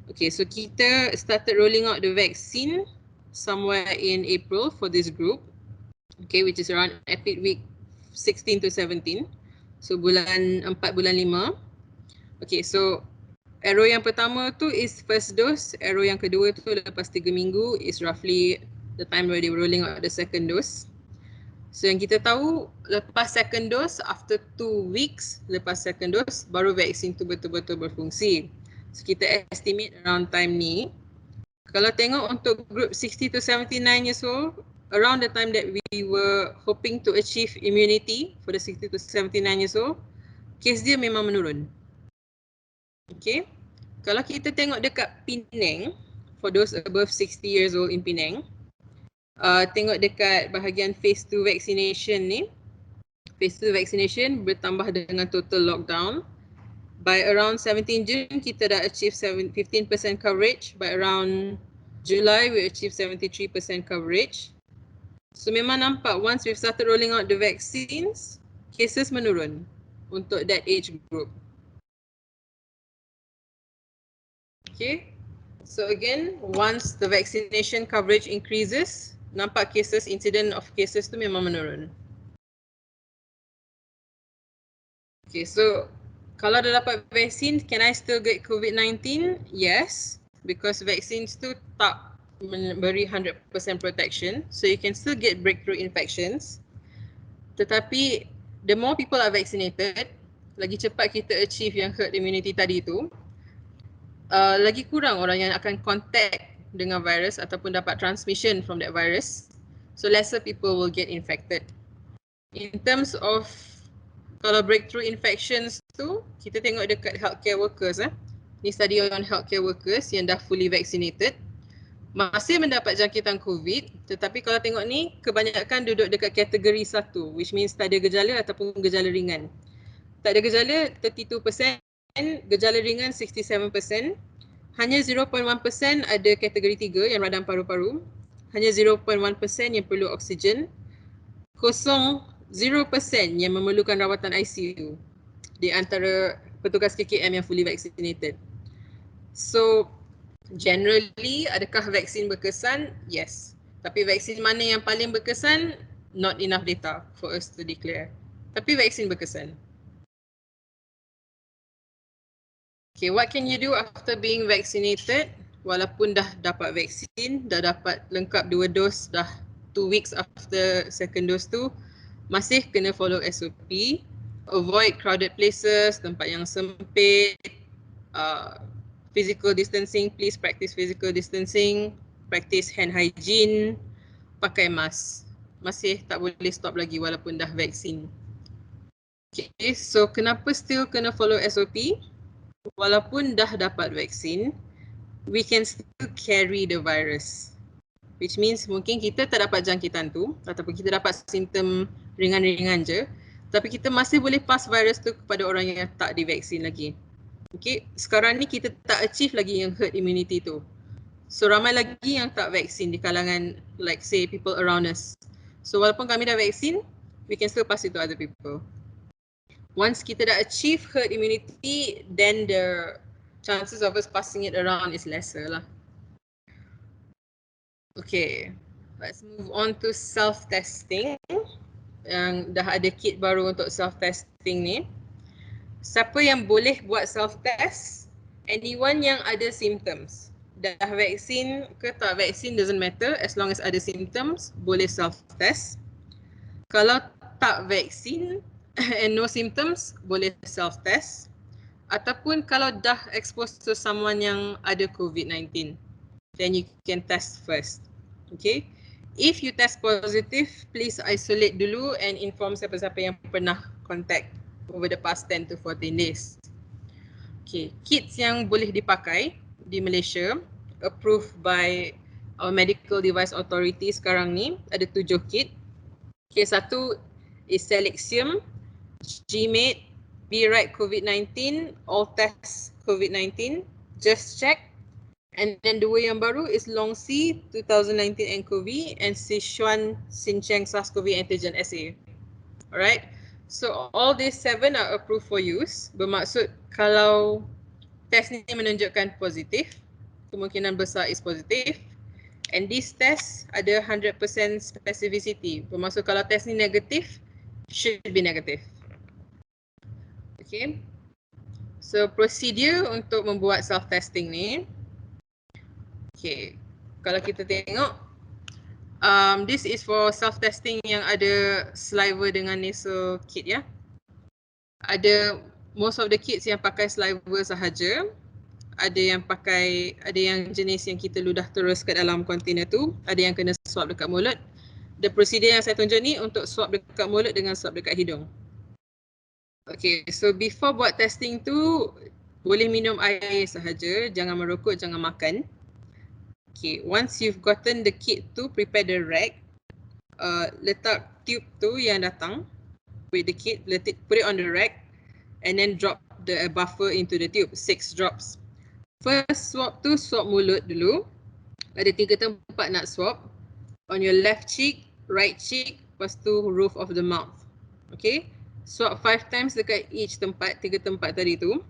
Speaker 3: Okay, so kita started rolling out the vaccine somewhere in April for this group. Okay, which is around epic week 16 to 17. So bulan 4, bulan 5. Okay, so arrow yang pertama tu is first dose. Arrow yang kedua tu lepas 3 minggu is roughly the time where they were rolling out the second dose. So yang kita tahu lepas second dose, after 2 weeks lepas second dose, baru vaksin tu betul-betul berfungsi. So kita estimate around time ni. Kalau tengok untuk group 60 to 79 years old, around the time that we were hoping to achieve immunity for the 60 to 79 years old, kes dia memang menurun. Okay. Kalau kita tengok dekat Penang, for those above 60 years old in Penang, tengok dekat bahagian phase 2 vaccination ni, phase 2 vaccination bertambah dengan total lockdown. By around 17 June, kita dah achieve 15% coverage. By around July, we achieve 73% coverage. So memang nampak once we've started rolling out the vaccines, cases menurun untuk that age group. Okay, so again, once the vaccination coverage increases, nampak cases, incident of cases tu memang menurun. Okay, so kalau dah dapat vaksin, can I still get COVID-19? Yes, because vaccines tu tak memberi 100% protection. So you can still get breakthrough infections. Tetapi the more people are vaccinated, lagi cepat kita achieve yang herd immunity tadi tu, lagi kurang orang yang akan contact dengan virus ataupun dapat transmission from that virus. So lesser people will get infected. In terms of kalau breakthrough infections tu, kita tengok dekat healthcare workers. Ni study on healthcare workers yang dah fully vaccinated. Masih mendapat jangkitan COVID, tetapi kalau tengok ni, kebanyakan duduk dekat kategori 1, which means tak ada gejala ataupun gejala ringan. Tak ada gejala 32%, gejala ringan 67%, hanya 0.1% ada kategori 3 yang radang paru-paru, hanya 0.1% yang perlu oksigen, 0% yang memerlukan rawatan ICU di antara petugas KKM yang fully vaccinated. So, generally, adakah vaksin berkesan? Yes. Tapi vaksin mana yang paling berkesan? Not enough data for us to declare. Tapi vaksin berkesan. Okay, what can you do after being vaccinated? Walaupun dah dapat vaksin, dah dapat lengkap 2 dos, dah 2 weeks after second dose tu, masih kena follow SOP, avoid crowded places, tempat yang sempit, physical distancing, please practice physical distancing, practice hand hygiene, pakai mask. Masih tak boleh stop lagi walaupun dah vaksin. Okay, so kenapa still kena follow SOP? Walaupun dah dapat vaksin, we can still carry the virus. Which means mungkin kita tak dapat jangkitan tu ataupun kita dapat simptom ringan-ringan je, tapi kita masih boleh pass virus tu kepada orang yang tak divaksin lagi. Okay, sekarang ni kita tak achieve lagi yang herd immunity tu. So ramai lagi yang tak vaksin di kalangan like say people around us. So walaupun kami dah vaksin, we can still pass it to other people. Once kita dah achieve herd immunity, then the chances of us passing it around is lesser lah. Okay, let's move on to self-testing. Yang dah ada kit baru untuk self-testing ni. Siapa yang boleh buat self-test? Anyone yang ada symptoms. Dah vaksin ke tak vaksin doesn't matter, as long as ada symptoms, boleh self-test. Kalau tak vaksin and no symptoms, boleh self-test. ataupun kalau dah expose to someone yang ada COVID-19, then you can test first. Okay. If you test positive, please isolate dulu and inform siapa-siapa yang pernah contact over the past 10 to 14 days. Okay, kits yang boleh dipakai di Malaysia approved by our medical device authority sekarang ni ada 7 kit. Okay, satu is Selexium, GMate, Be-Right COVID-19, All Test COVID-19, Just Check, and then dua yang baru is Longxi 2019 nCoV and Sichuan Xinjiang SARS-CoV Antigen Assay. Alright, so all these 7 are approved for use. Bermaksud kalau test ni menunjukkan positif, kemungkinan besar is positif. And this test ada 100% specificity. Bermaksud kalau test ni negatif, should be negative. Okay. So procedure untuk membuat self-testing ni. Okay. Kalau kita tengok, this is for self-testing yang ada saliva dengan nasal kit ya. Ada most of the kits yang pakai saliva sahaja. Ada yang jenis yang kita ludah terus ke dalam container tu, ada yang kena swab dekat mulut. The procedure yang saya tunjuk ni untuk swab dekat mulut dengan swab dekat hidung. Okay, so before buat testing tu, boleh minum air sahaja, jangan merokok, jangan makan. Okay, once you've gotten the kit tu, prepare the rack. Letak tube tu yang datang with the kit, put it on the rack and then drop the buffer into the tube, 6 drops. First swab tu, swab mulut dulu. Ada 3 tempat nak swab. On your left cheek, right cheek, lepas tu roof of the mouth. Okay. Swab 5 times dekat each tempat, 3 tempat tadi tu.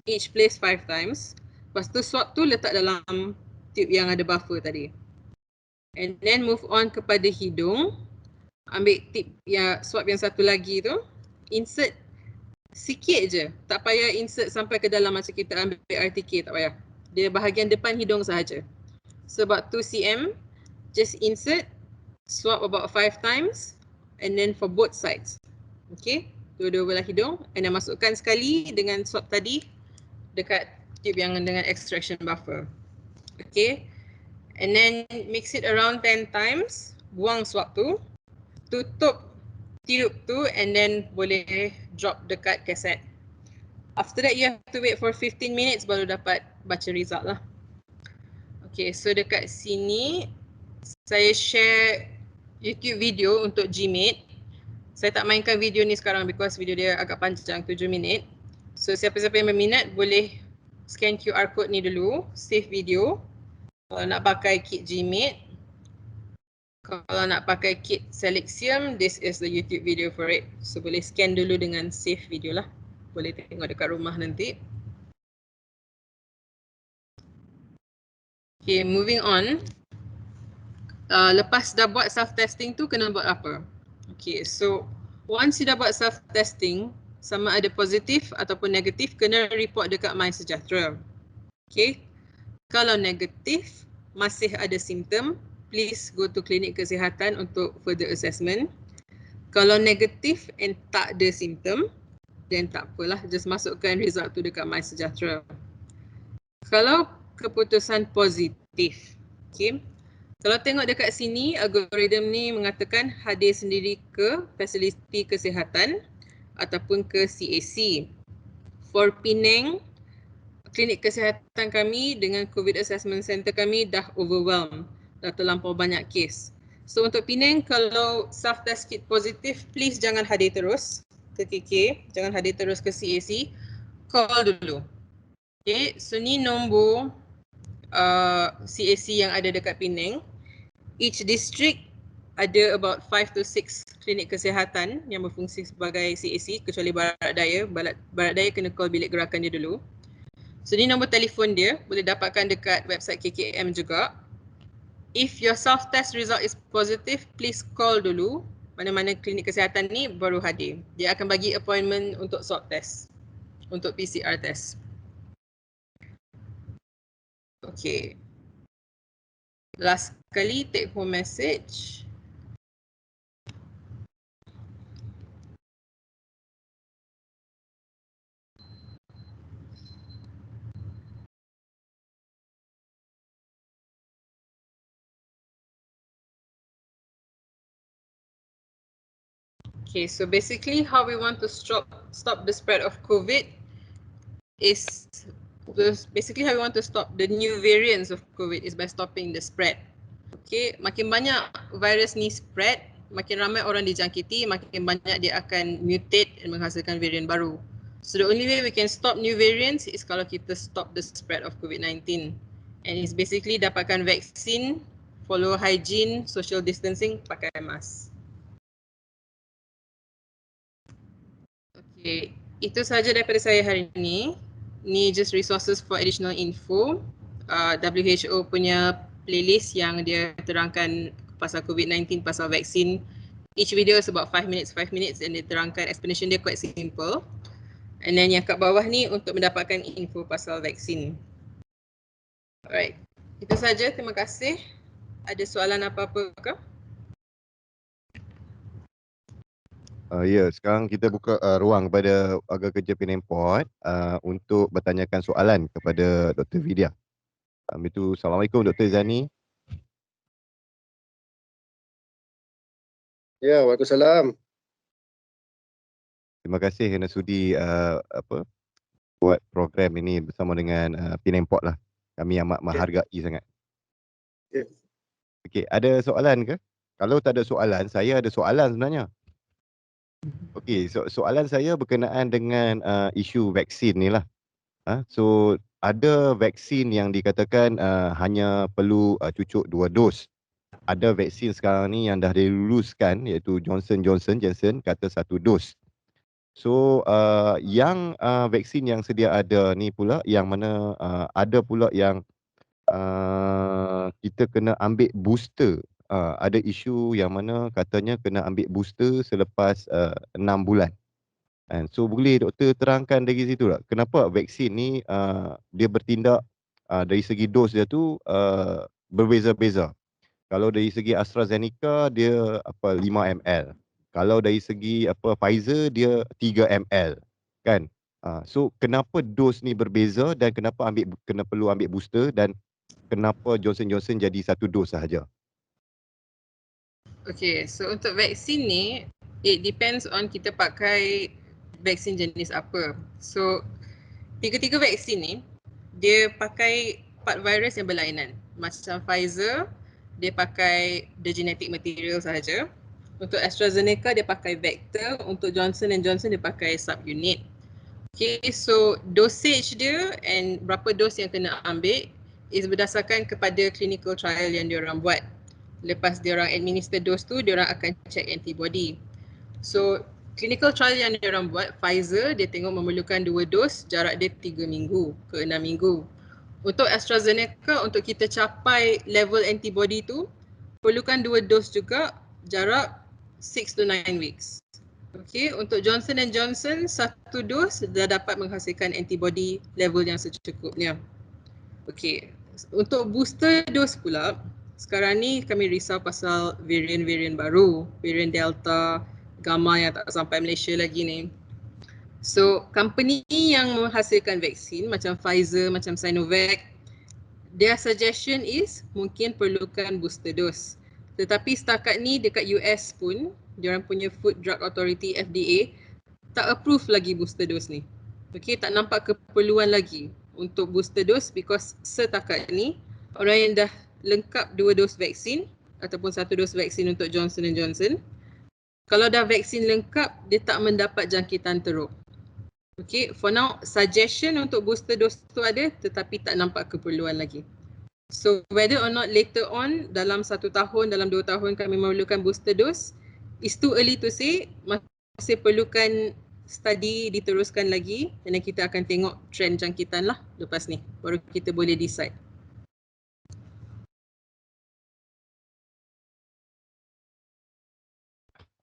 Speaker 3: Each place 5 times. Lepas tu swab tu letak dalam tube yang ada buffer tadi. And then move on kepada hidung. Ambil tip yang swab yang satu lagi tu. Insert sikit je, tak payah insert sampai ke dalam macam kita ambil RTK, tak payah. Dia bahagian depan hidung sahaja. Sebab 2 cm, just insert, swab about 5 times and then for both sides. Okay, dua-dua belah hidung and then masukkan sekali dengan swab tadi dekat tube yang dengan extraction buffer. Okay, and then mix it around 10 times, buang swab tu, tutup tube tu and then boleh drop dekat kaset. After that you have to wait for 15 minutes baru dapat baca result lah. Okay, so dekat sini saya share YouTube video untuk GMate. Saya tak mainkan video ni sekarang because video dia agak panjang, 7 minit. So siapa-siapa yang berminat boleh scan QR code ni dulu, save video. Kalau nak pakai kit GMate, kalau nak pakai kit Selexium, this is the YouTube video for it. So boleh scan dulu dengan save video lah. Boleh tengok dekat rumah nanti. Okay, moving on. Lepas dah buat self-testing tu, kena buat apa? Okay, so once you dah buat self-testing, sama ada positif ataupun negatif, kena report dekat MySejahtera. Okay, kalau negatif, masih ada simptom, please go to klinik kesihatan untuk further assessment. Kalau negatif and tak ada simptom, then tak apalah, just masukkan result tu dekat MySejahtera. Kalau keputusan positif, okay. Kalau tengok dekat sini, algoritma ni mengatakan hadir sendiri ke fasiliti kesihatan ataupun ke CAC. For Penang, klinik kesihatan kami dengan COVID Assessment Center kami dah overwhelmed, dah terlampau banyak kes. So untuk Penang, kalau self-test kit positif, please jangan hadir terus ke KK, jangan hadir terus ke CAC, call dulu. Okay, so ni nombor CAC yang ada dekat Penang. Each district ada about 5 to 6 klinik kesihatan yang berfungsi sebagai CAC kecuali Barat Daya. Barat Daya kena call bilik gerakan dia dulu. So ni nombor telefon dia, boleh dapatkan dekat website KKM juga. If your self-test result is positive, please call dulu mana-mana klinik kesihatan ni baru hadir. Dia akan bagi appointment untuk swab test, untuk PCR test. Okay. Last kali take home message. Okay, so basically how we want to stop the spread of COVID is basically how we want to stop the new variants of COVID is by stopping the spread. Okay, makin banyak virus ni spread, makin ramai orang dijangkiti, makin banyak dia akan mutate dan menghasilkan varian baru. So the only way we can stop new variants is kalau kita stop the spread of COVID-19. And it's basically dapatkan vaksin, follow hygiene, social distancing, pakai mask. Okay, itu sahaja daripada saya hari ini. Ni just resources for additional info. WHO punya playlist yang dia terangkan pasal COVID-19, pasal vaksin. Each video is about 5 minutes and dia terangkan explanation dia quite simple. And then yang kat bawah ni untuk mendapatkan info pasal vaksin. Alright, itu saja. Terima kasih. Ada soalan apa-apa ke?
Speaker 2: Ya, sekarang kita buka ruang kepada warga kerja Penempot untuk bertanyakan soalan kepada Dr. Vidya. Itu Assalamualaikum Dr. Zani.
Speaker 4: Ya, waalaikumsalam.
Speaker 2: Terima kasih kerana sudi buat program ini bersama dengan Penempot lah. Kami amat menghargai sangat.
Speaker 4: Ya.
Speaker 2: Okey, ada soalan ke? Kalau tak ada soalan, saya ada soalan sebenarnya. Okey, soalan saya berkenaan dengan isu vaksin ni lah. So ada vaksin yang dikatakan hanya perlu cucuk 2 dos. Ada vaksin sekarang ni yang dah diluluskan iaitu Johnson kata 1 dos. So yang vaksin yang sedia ada ni pula yang mana ada pula yang kita kena ambil booster. Ada isu yang mana katanya kena ambil booster selepas 6 bulan. So boleh doktor terangkan dari situ tak? Kenapa vaksin ni dia bertindak dari segi dos dia tu berbeza-beza. Kalau dari segi AstraZeneca dia 5 ml. Kalau dari segi Pfizer dia 3 ml. Kan? So kenapa dos ni berbeza dan kenapa perlu ambil booster dan kenapa Johnson jadi 1 dos sahaja?
Speaker 3: Okay, so untuk vaksin ni, it depends on kita pakai vaksin jenis apa. So, tiga-tiga vaksin ni, dia pakai part virus yang berlainan. Macam Pfizer, dia pakai the genetic material sahaja. Untuk AstraZeneca, dia pakai vector. Untuk Johnson dia pakai subunit. Okay, so dosage dia and berapa dos yang kena ambil is berdasarkan kepada clinical trial yang diorang buat. Lepas diorang administer dos tu, diorang akan check antibody. So, clinical trial yang diorang buat, Pfizer, dia tengok memerlukan 2 dos, jarak dia 3 minggu ke 6 minggu. Untuk AstraZeneca, untuk kita capai level antibody tu, perlukan 2 dos juga, jarak 6 to 9 weeks. Okay, untuk Johnson & Johnson, 1 dos dah dapat menghasilkan antibody level yang secukupnya. Okay, untuk booster dose pula, sekarang ni kami risau pasal varian baru, varian Delta, Gamma yang tak sampai Malaysia lagi ni. So, company yang menghasilkan vaksin macam Pfizer, macam Sinovac, their suggestion is mungkin perlukan booster dose. Tetapi setakat ni dekat US pun, diorang punya Food Drug Authority FDA tak approve lagi booster dose ni. Okay, tak nampak keperluan lagi untuk booster dose because setakat ni orang yang dah lengkap 2 dos vaksin ataupun 1 dos vaksin untuk Johnson & Johnson, kalau dah vaksin lengkap, dia tak mendapat jangkitan teruk. Okay, for now, suggestion untuk booster dose tu ada tetapi tak nampak keperluan lagi. So, whether or not later on, dalam 1 tahun, dalam 2 tahun kami memerlukan booster dose, it's too early to say, masih perlukan study diteruskan lagi dan kita akan tengok trend jangkitan lah lepas ni, baru kita boleh decide.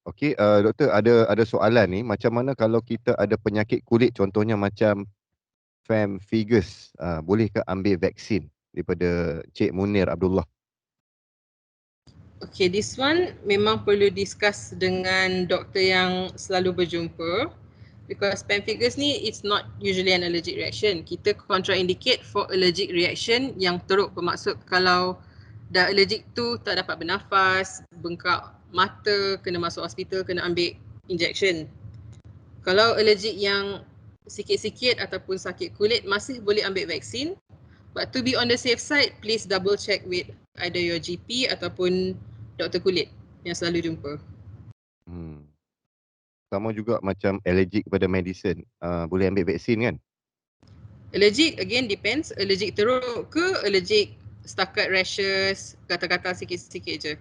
Speaker 2: Okey, doktor ada soalan ni, macam mana kalau kita ada penyakit kulit contohnya macam pemphigus, bolehkah ambil vaksin daripada Cik Munir Abdullah?
Speaker 3: Okay, this one memang perlu discuss dengan doktor yang selalu berjumpa because pemphigus ni it's not usually an allergic reaction. Kita contraindicate for allergic reaction yang teruk, bermaksud kalau dah allergic tu tak dapat bernafas, bengkak mata, kena masuk hospital, kena ambil injection. Kalau allergic yang sikit-sikit ataupun sakit kulit masih boleh ambil vaksin. But to be on the safe side, please double check with either your GP ataupun doktor kulit yang selalu jumpa.
Speaker 2: Sama juga macam allergic kepada medicine. Boleh ambil vaksin kan?
Speaker 3: Allergic again depends. Allergic teruk ke allergic setakat rashes, gatal-gatal sikit-sikit je.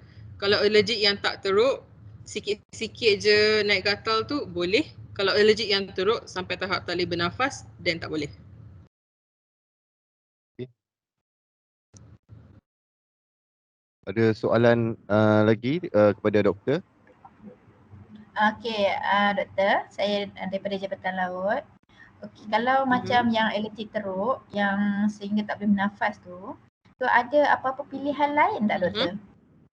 Speaker 3: Kalau allergic yang tak teruk, sikit-sikit je naik gatal tu boleh. Kalau allergic yang teruk sampai tahap tak boleh bernafas, then tak boleh.
Speaker 2: Ada soalan lagi kepada doktor?
Speaker 5: Okey, doktor, saya daripada Jabatan Laut. Okey, kalau macam yang allergic teruk yang sehingga tak boleh bernafas tu ada apa-apa pilihan lain tak doktor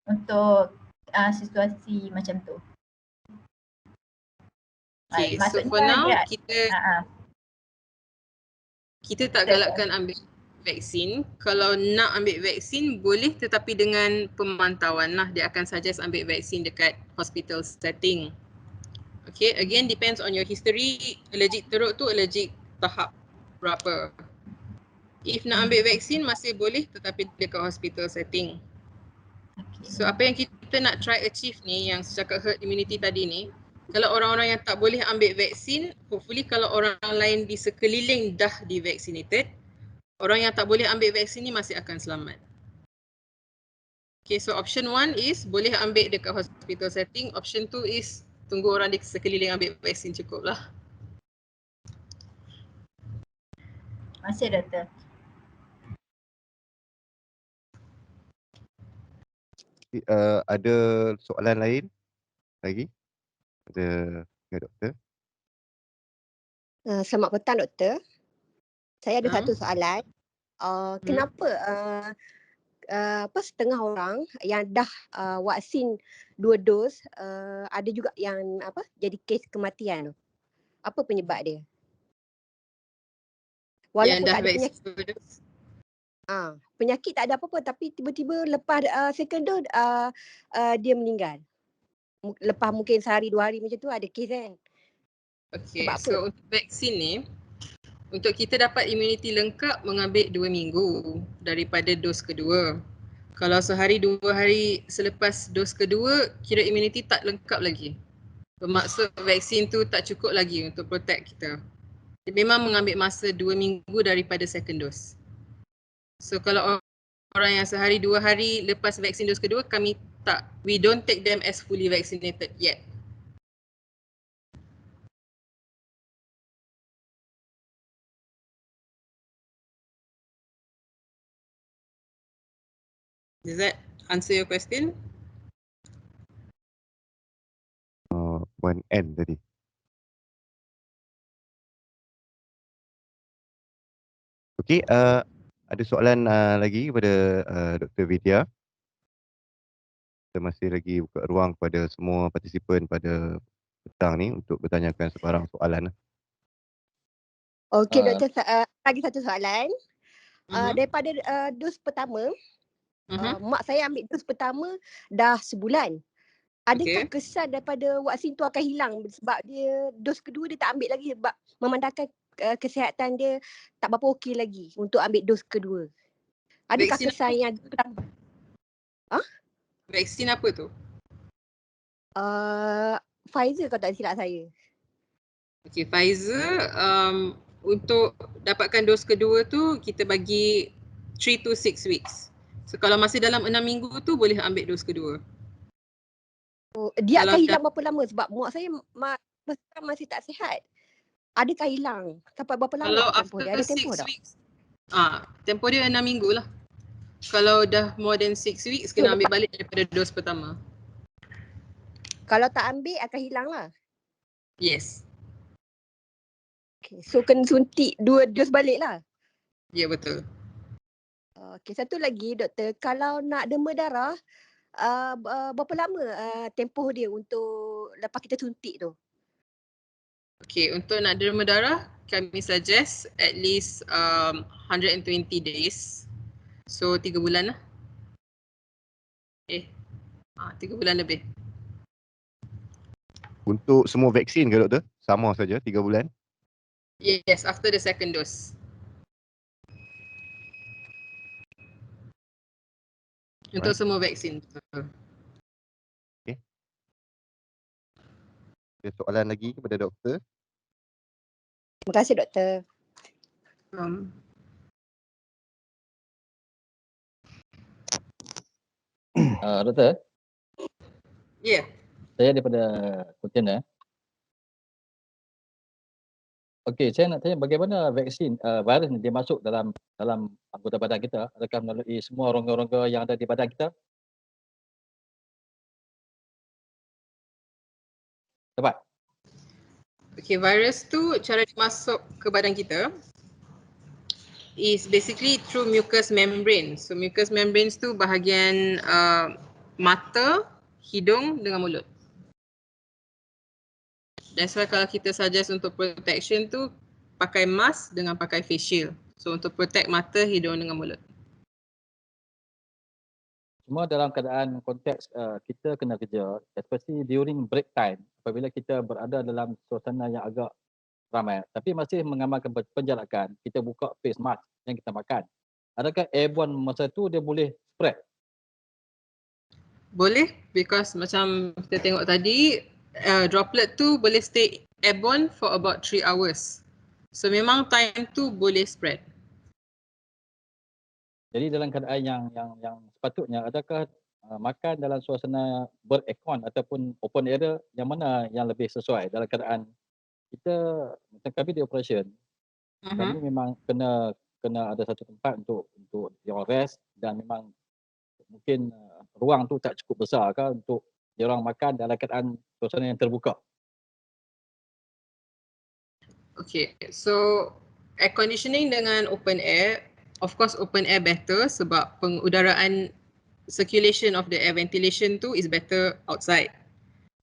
Speaker 5: untuk situasi macam tu?
Speaker 3: Okay, so for now kita tak galakkan ambil vaksin. Kalau nak ambil vaksin boleh, tetapi dengan pemantauan lah. Dia akan suggest ambil vaksin dekat hospital setting. Okay, again depends on your history. Allergic teruk tu allergic tahap berapa. If nak ambil vaksin masih boleh, tetapi dekat hospital setting. So apa yang kita nak try achieve ni, yang cakap herd immunity tadi ni, kalau orang-orang yang tak boleh ambil vaksin, hopefully kalau orang lain di sekeliling dah di-vaccinated, orang yang tak boleh ambil vaksin ni masih akan selamat. Okay, so option 1 is boleh ambil dekat hospital setting. Option 2 is tunggu orang di sekeliling ambil vaksin, cukup lah.
Speaker 5: Terima kasih doktor.
Speaker 2: Ada soalan lain lagi? Ada doktor?
Speaker 6: Selamat petang doktor. Saya ada satu soalan. Kenapa setengah orang yang dah vaksin 2 dos ada juga yang jadi kes kematian tu? Apa penyebab dia? Walaupun tak ada penyakit. Penyakit tak ada apa-apa tapi tiba-tiba lepas second dose dia meninggal. Lepas mungkin sehari 2 hari macam tu ada kes kan.
Speaker 3: Okay, so untuk vaksin ni, untuk kita dapat imuniti lengkap mengambil 2 minggu daripada dos kedua. Kalau sehari 2 hari selepas dos kedua, kira imuniti tak lengkap lagi. Bermaksud vaksin tu tak cukup lagi untuk protect kita. Dia memang mengambil masa 2 minggu daripada second dose. So kalau orang yang sehari 2 hari lepas vaksin dos kedua, we don't take them as fully vaccinated yet. Does that answer your question?
Speaker 2: 1N tadi. Okey, ada soalan lagi kepada Dr. Vidya. Kita masih lagi buka ruang kepada semua partisipan pada petang ni untuk bertanyakan sebarang soalan.
Speaker 6: Okey doktor, lagi satu soalan. Daripada dos pertama, mak saya ambil dos pertama dah sebulan. Adakah kesan daripada vaksin tu akan hilang sebab dia dos kedua dia tak ambil lagi sebab memandangkan kesihatan dia tak berapa okey lagi untuk ambil dos kedua? Adakah vaksin kesan yang pertama?
Speaker 3: Vaksin apa tu?
Speaker 6: Pfizer kalau tak silap saya.
Speaker 3: Okay, Pfizer untuk dapatkan dos kedua tu kita bagi 3 to 6 weeks. So kalau masih dalam 6 minggu tu boleh ambil dos kedua.
Speaker 6: Dia akan hilang berapa lama sebab mak saya masih tak sihat. Adakah hilang? Sampai berapa lama
Speaker 3: kalau
Speaker 6: tempoh dia? Ada tempoh tak?
Speaker 3: Weeks, tempoh dia 6 minggu lah. Kalau dah more than 6 weeks kena ambil balik daripada dos pertama.
Speaker 6: Kalau tak ambil akan hilang lah?
Speaker 3: Yes.
Speaker 6: Okay, so kena suntik 2 dos balik lah?
Speaker 3: Ya, betul.
Speaker 6: Okay, satu lagi doktor, kalau nak demam darah, berapa lama tempoh dia untuk lepas kita suntik tu?
Speaker 3: Okay, untuk nak demam darah, kami suggest at least 120 days. So 3 bulan lah. 3 bulan lebih.
Speaker 2: Untuk semua vaksin ke doktor? Sama saja 3 bulan?
Speaker 3: Yes, after the second dose. Untuk
Speaker 2: Right.
Speaker 3: semua vaksin.
Speaker 2: Ada soalan lagi kepada doktor?
Speaker 6: Terima kasih doktor.
Speaker 7: Doktor,
Speaker 3: Ya.
Speaker 7: saya daripada Pontianak. Okey, saya nak tanya bagaimana vaksin virus ni dia masuk dalam anggota badan kita? Adakah melalui semua rongga-rongga yang ada di badan kita? Dapat?
Speaker 3: Okay, virus tu cara dia masuk ke badan kita is basically through mucous membrane. So mucous membranes tu bahagian mata, hidung dengan mulut. That's why kalau kita suggest untuk protection tu pakai mask dengan pakai face shield. So untuk protect mata, hidung dengan mulut.
Speaker 7: Semua dalam keadaan konteks kita kena kerja, especially during break time, apabila kita berada dalam suasana yang agak ramai, tapi masih mengamalkan penjarakan, kita buka face mask yang kita makan. Adakah airborne masa tu dia boleh spread?
Speaker 3: Boleh, because macam kita tengok tadi, droplet tu boleh stay airborne for about 3 hours. So memang time tu boleh spread.
Speaker 7: Jadi dalam keadaan yang sepatutnya, adakah makan dalam suasana beraircon ataupun open area yang mana yang lebih sesuai dalam keadaan kita macam kami di operation, kami memang kena ada satu tempat untuk diorang rest dan memang mungkin ruang tu tak cukup besar ke untuk diorang makan dalam keadaan suasana yang terbuka.
Speaker 3: Okay, so air conditioning dengan open air, of course open air better sebab pengudaraan circulation of the air ventilation tu is better outside.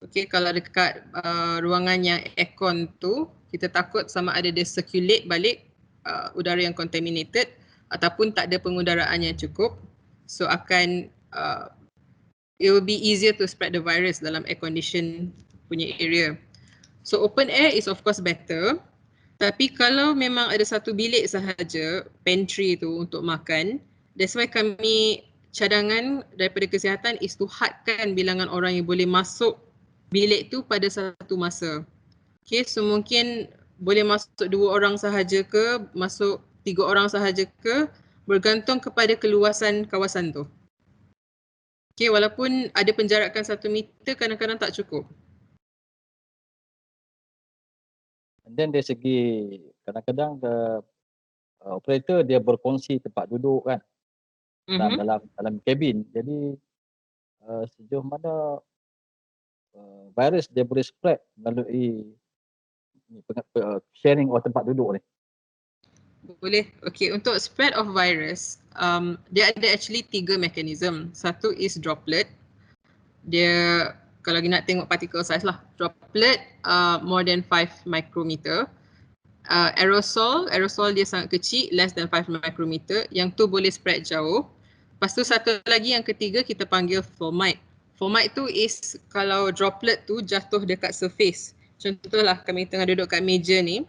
Speaker 3: Okay, kalau dekat ruangan yang aircon tu, kita takut sama ada dia circulate balik udara yang contaminated ataupun tak ada pengudaraan yang cukup. So akan it will be easier to spread the virus dalam air condition punya area. So open air is of course better. Tapi kalau memang ada satu bilik sahaja, pantry tu untuk makan, that's why kami cadangan daripada kesihatan is to hadkan bilangan orang yang boleh masuk bilik tu pada satu masa. Okay, so mungkin boleh masuk 2 orang sahaja ke, masuk 3 orang sahaja ke, bergantung kepada keluasan kawasan tu. Okay, walaupun ada penjarakan 1 meter, kadang-kadang tak cukup.
Speaker 7: Dan dari segi kadang-kadang operator dia berkongsi tempat duduk kan dalam kabin. Jadi sejauh mana virus dia boleh spread melalui sharing tempat duduk ni?
Speaker 3: Boleh. Okay, untuk spread of virus, dia ada actually 3 mekanism. Satu is droplet. Dia kalau nak tengok particle size lah. Droplet more than 5 micrometer. Aerosol dia sangat kecil, less than 5 micrometer. Yang tu boleh spread jauh. Lepas tu satu lagi yang ketiga kita panggil fomite. Fomite tu is kalau droplet tu jatuh dekat surface. Contohlah kami tengah duduk kat meja ni,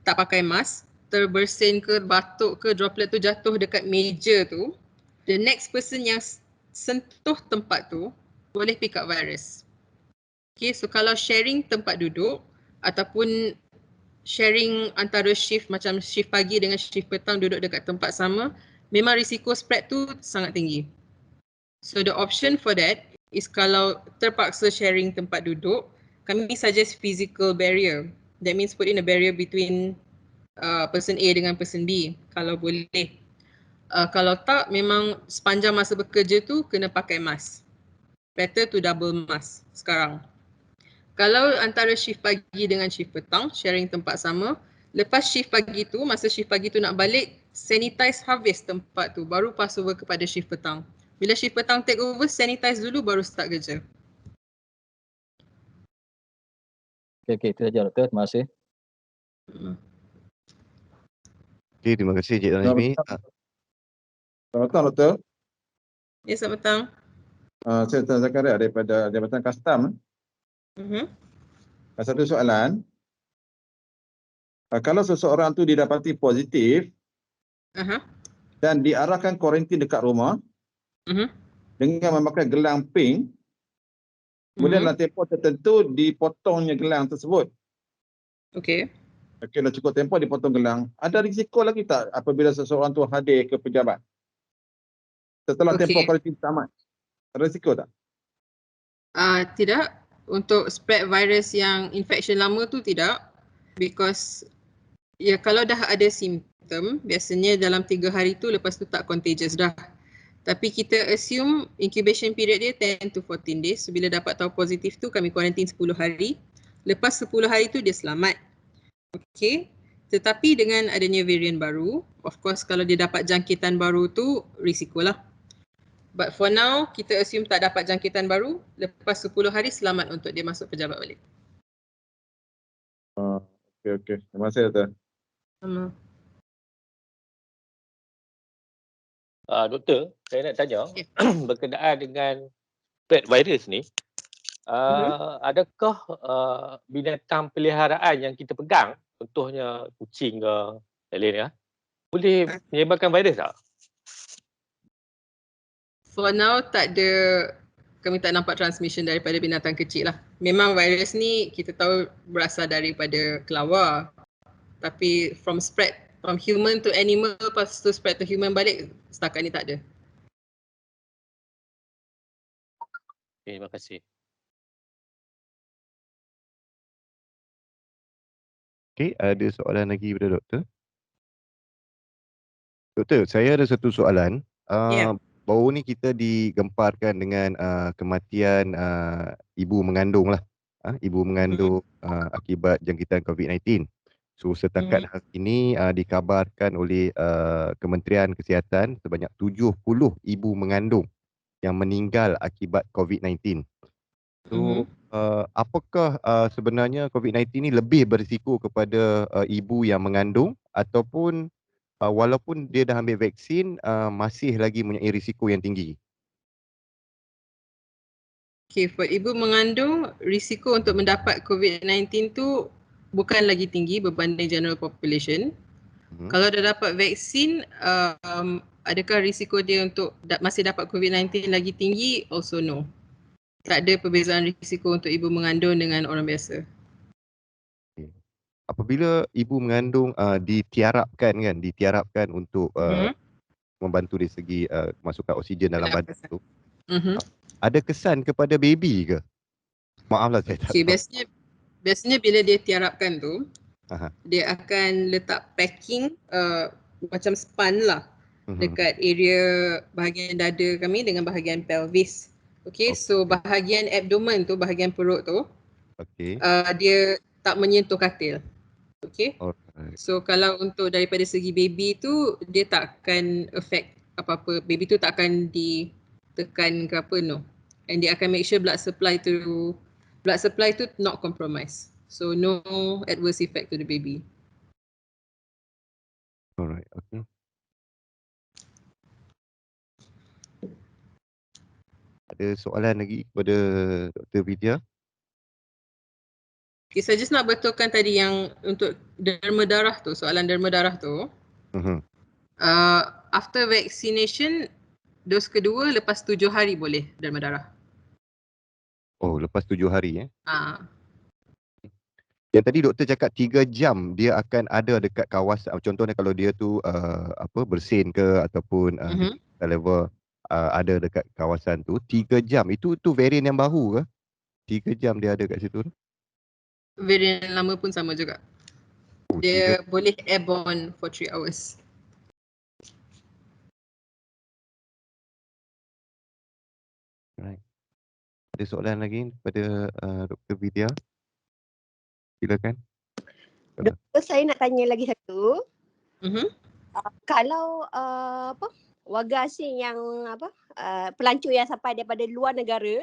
Speaker 3: tak pakai mask, terbersin ke batuk ke droplet tu jatuh dekat meja tu, the next person yang sentuh tempat tu boleh pick up virus. Okay, so kalau sharing tempat duduk ataupun sharing antara shift macam shift pagi dengan shift petang duduk dekat tempat sama, memang risiko spread tu sangat tinggi. So the option for that is kalau terpaksa sharing tempat duduk, kami suggest physical barrier. That means put in a barrier between person A dengan person B kalau boleh. Kalau tak, memang sepanjang masa bekerja tu kena pakai mask. Better to double mask sekarang. Kalau antara shift pagi dengan shift petang, sharing tempat sama, lepas shift pagi tu, masa shift pagi tu nak balik, sanitize habis tempat tu, baru pass over kepada shift petang. Bila shift petang take over, sanitize dulu baru start kerja.
Speaker 7: Okey, itu saja doktor. Terima kasih.
Speaker 2: Okey, terima kasih Cik Nazmi.
Speaker 8: Selamat petang doktor.
Speaker 3: Ya, selamat petang.
Speaker 8: Saya Tuan Zakaria daripada Jabatan Kastam. Satu soalan. Kalau seseorang tu didapati positif dan diarahkan kuarantin dekat rumah dengan memakai gelang pink, kemudian dalam tempoh tertentu dipotongnya gelang tersebut.
Speaker 3: Okey.
Speaker 8: Okey, dah cukup tempoh dipotong gelang. Ada risiko lagi tak apabila seseorang tu hadir ke pejabat? Setelah tempoh kuarantin tamat. Ada risiko tak?
Speaker 3: Tidak. Untuk spread virus yang infection lama tu tidak. Because ya kalau dah ada simptom, biasanya dalam 3 hari tu lepas tu tak contagious dah. Tapi kita assume incubation period dia 10 to 14 days. So, bila dapat tahu positif tu kami kuarantin 10 hari. Lepas 10 hari tu dia selamat. Okey. Tetapi dengan adanya varian baru, of course kalau dia dapat jangkitan baru tu risikolah. But for now, kita assume tak dapat jangkitan baru, lepas 10 hari selamat untuk dia masuk pejabat balik.
Speaker 8: Okey. Terima kasih, Doktor.
Speaker 3: Sama.
Speaker 9: Doktor, saya nak tanya berkenaan dengan spread virus ni, adakah binatang peliharaan yang kita pegang, contohnya kucing ke, lain-lain boleh menyebarkan virus tak?
Speaker 3: For now tak ada, kami tak nampak transmission daripada binatang kecil lah. Memang virus ni kita tahu berasal daripada kelawar. Tapi from human to animal lepas tu spread to human balik, setakat ni tak ada.
Speaker 9: Okay, terima kasih.
Speaker 2: Okey, ada soalan lagi pada doktor? Doktor, saya ada satu soalan. Baru ni kita digemparkan dengan kematian ibu mengandung lah. Ibu mengandung akibat jangkitan COVID-19. So setakat hari ini dikabarkan oleh Kementerian Kesihatan sebanyak 70 ibu mengandung yang meninggal akibat COVID-19. So apakah sebenarnya COVID-19 ni lebih berisiko kepada ibu yang mengandung ataupun walaupun dia dah ambil vaksin masih lagi mempunyai risiko yang tinggi?
Speaker 3: Okay, for ibu mengandung, risiko untuk mendapat COVID-19 tu bukan lagi tinggi berbanding general population. Kalau dah dapat vaksin, adakah risiko dia untuk masih dapat COVID-19 lagi tinggi? Also no. Tak ada perbezaan risiko untuk ibu mengandung dengan orang biasa.
Speaker 2: Apabila ibu mengandung ditiarapkan untuk membantu dari segi masukkan oksigen dalam badan tu, ada kesan kepada baby ke? Maaflah saya tak tahu.
Speaker 3: Biasanya bila dia tiarapkan tu, dia akan letak packing macam span lah dekat area bahagian dada kami dengan bahagian pelvis. Okay, so bahagian abdomen tu, bahagian perut tu, dia tak menyentuh katil. Okay, so kalau untuk daripada segi baby tu, dia tak akan affect apa-apa. Baby tu tak akan ditekan ke apa, no. And dia akan make sure blood supply tu not compromised. So no adverse effect to the baby.
Speaker 2: Alright, okay. Ada soalan lagi kepada Dr. Vidya?
Speaker 3: Okay, saya just nak betulkan tadi yang untuk derma darah tu, soalan derma darah tu. After vaccination, dos kedua lepas 7 hari boleh derma darah.
Speaker 2: Oh, lepas 7 hari Yang tadi doktor cakap 3 jam dia akan ada dekat kawasan, contohnya kalau dia tu bersin ke ataupun level ada dekat kawasan tu 3 jam. Itu varian yang baru ke? 3 jam dia ada kat situ tu?
Speaker 3: Varian lama pun sama juga. Dia boleh airborne for 3 hours.
Speaker 2: Right. Ada soalan lagi kepada Dr. Vidya? Silakan.
Speaker 6: Doktor, saya nak tanya lagi satu. Kalau warga asing yang pelancong yang sampai daripada luar negara,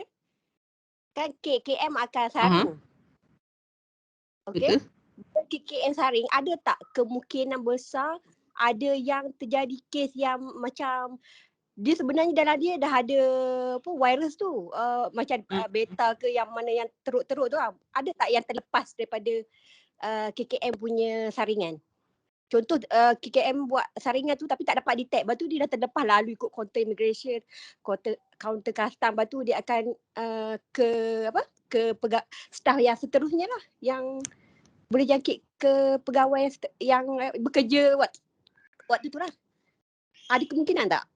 Speaker 6: kan KKM akan saring. Okey. KKM saring, ada tak kemungkinan besar ada yang terjadi kes yang macam dia sebenarnya dalam dia dah ada apa virus tu, macam beta ke yang mana yang teruk-teruk tu ada tak yang terlepas daripada KKM punya saringan? Contoh KKM buat saringan tu tapi tak dapat detect, lepas tu dia dah terlepas lalu ikut counter immigration, counter custom, lepas tu dia akan ke staff yang seterusnya lah yang boleh jangkit ke pegawai yang bekerja waktu tu lah. Ada kemungkinan tak?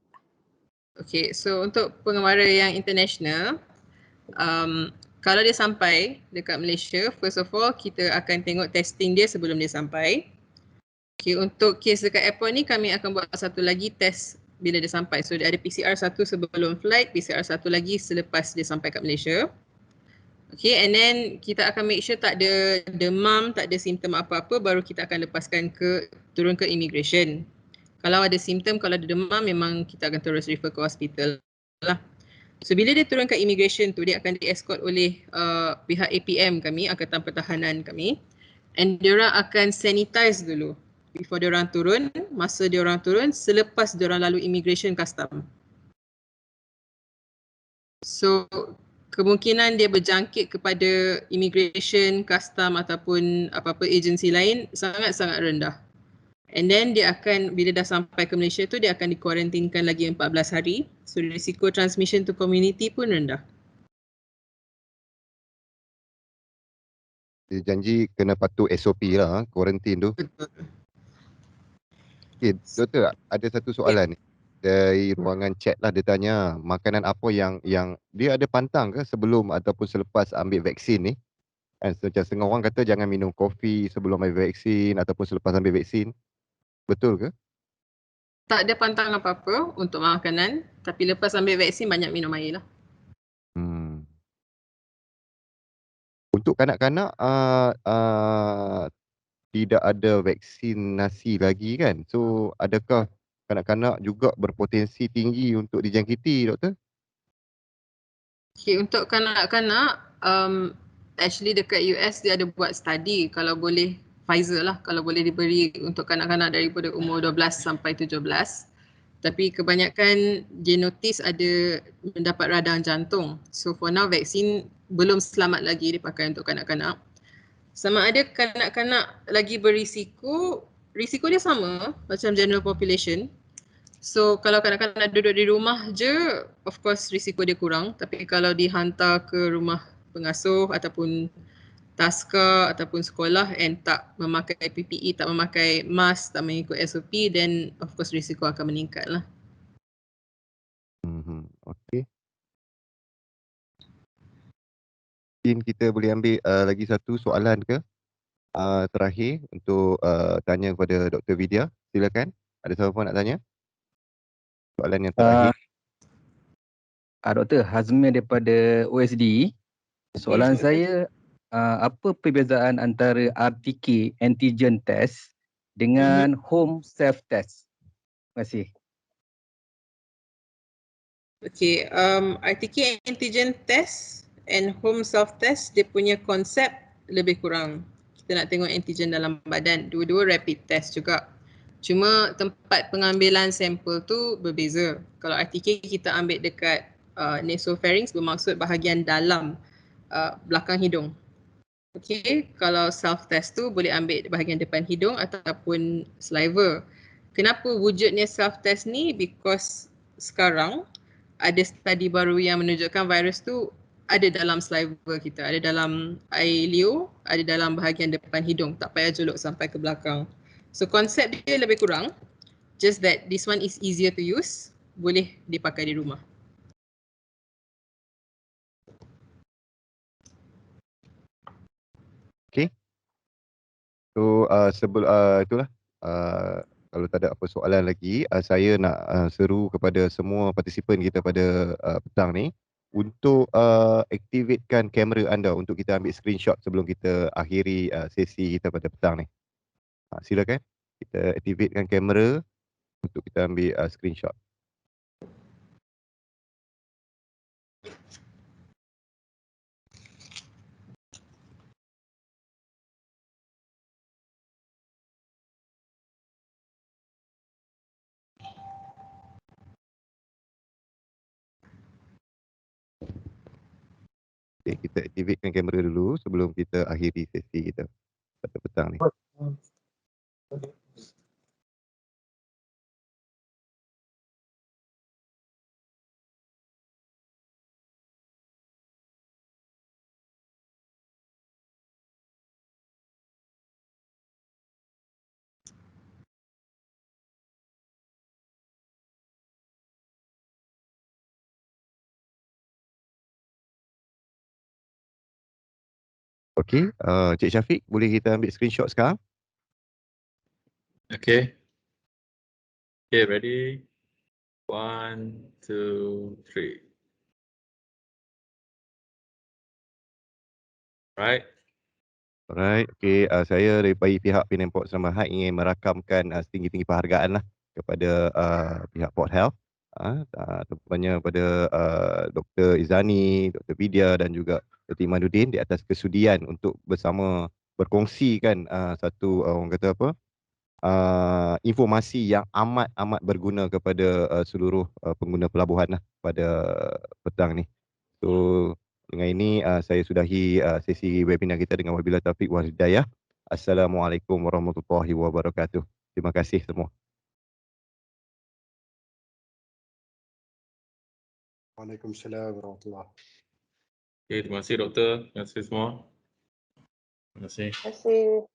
Speaker 3: Okay, so untuk pengembara yang international, kalau dia sampai dekat Malaysia, first of all kita akan tengok testing dia sebelum dia sampai. Okay, untuk kes dekat airport ni kami akan buat satu lagi test bila dia sampai. So dia ada PCR satu sebelum flight, PCR satu lagi selepas dia sampai kat Malaysia. Okay, and then kita akan make sure tak ada demam, tak ada simptom apa-apa, baru kita akan lepaskan turun ke immigration. Kalau ada simptom, kalau ada demam, memang kita akan terus refer ke hospital lah. So bila dia turun ke immigration tu, dia akan di-escort oleh pihak APM kami, Angkatan Pertahanan kami, and diorang akan sanitize dulu before diorang turun, masa diorang turun, selepas diorang lalu immigration custom. So kemungkinan dia berjangkit kepada immigration, custom ataupun apa-apa agensi lain sangat-sangat rendah. And then dia akan, bila dah sampai ke Malaysia tu, dia akan dikuarantinkan lagi 14 hari. So risiko transmission to community pun rendah.
Speaker 2: Dia janji kena patuh SOP lah, kuarantin tu.
Speaker 3: Betul.
Speaker 2: Okay, doktor, ada satu soalan ni. Dari ruangan chat lah dia tanya, makanan apa yang dia ada pantang ke sebelum ataupun selepas ambil vaksin ni? Kan macam setengah orang kata jangan minum kopi sebelum ambil vaksin ataupun selepas ambil vaksin. Betul ke?
Speaker 3: Tak ada pantang apa-apa untuk makanan, tapi lepas ambil vaksin banyak minum air lah.
Speaker 2: Untuk kanak-kanak tidak ada vaksinasi lagi kan? So adakah kanak-kanak juga berpotensi tinggi untuk dijangkiti, doktor?
Speaker 3: Okay, untuk kanak-kanak, actually dekat US dia ada buat study kalau boleh Pfizer lah, kalau boleh diberi untuk kanak-kanak daripada umur 12 sampai 17. Tapi kebanyakan dia notice ada mendapat radang jantung. So for now vaksin belum selamat lagi dipakai untuk kanak-kanak. Sama ada kanak-kanak lagi berisiko, risiko dia sama macam general population. So kalau kanak-kanak duduk di rumah je, of course risiko dia kurang. Tapi kalau dihantar ke rumah pengasuh ataupun taska ataupun sekolah and tak memakai PPE, tak memakai mask, tak mengikut SOP, then of course risiko akan meningkat lah.
Speaker 2: Okay. Mungkin kita boleh ambil lagi satu soalan ke? Terakhir untuk tanya kepada Dr. Vidya. Silakan. Ada siapa nak tanya? Soalan yang terakhir.
Speaker 10: Dr. Hazmi daripada OSD. Soalan saya, apa perbezaan antara RTK antigen test dengan home self test? Terima kasih.
Speaker 3: Okay, RTK antigen test and home self test, dia punya konsep lebih kurang. Kita nak tengok antigen dalam badan, dua-dua rapid test juga. Cuma tempat pengambilan sampel tu berbeza. Kalau RTK kita ambil dekat nasopharynx, bermaksud bahagian dalam belakang hidung. Okay, kalau self test tu boleh ambil bahagian depan hidung ataupun saliva. Kenapa wujudnya self test ni? Because sekarang ada studi baru yang menunjukkan virus tu ada dalam saliva kita, ada dalam air liur, ada dalam bahagian depan hidung, tak payah juluk sampai ke belakang. So konsep dia lebih kurang, just that this one is easier to use, boleh dipakai di rumah.
Speaker 2: Okay. So itulah. Kalau tak ada apa soalan lagi, saya nak seru kepada semua partisipan kita pada petang ni untuk aktifkan kamera anda untuk kita ambil screenshot sebelum kita akhiri sesi kita pada petang ni. Silakan kita aktifkan kamera untuk kita ambil screenshot. Okay, kita aktifkan kamera dulu sebelum kita akhiri sesi kita pada petang ni. Okey, Cik Syafiq boleh kita ambil screenshot sekarang?
Speaker 11: Okay. Okay, ready? 1, 2, 3. Right.
Speaker 2: Alright, okey, saya daripada pihak Penang Port Seremban High ingin merakamkan setinggi-tinggi penghargaan lah kepada pihak Port Health. Terutamanya kepada Dr. Izani, Dr. Vidya dan juga Dr. Imaduddin di atas kesudian untuk bersama berkongsikan satu orang kata apa, informasi yang amat berguna kepada seluruh pengguna pelabuhan lah pada petang ni. So dengan ini saya sudahi sesi webinar kita dengan wabillahi taufiq wal hidayah. Assalamualaikum warahmatullahi wabarakatuh. Terima kasih semua.
Speaker 4: Waalaikumsalam warahmatullahi.
Speaker 11: Okay, terima kasih doktor. Terima kasih semua. Terima kasih.
Speaker 12: Terima kasih.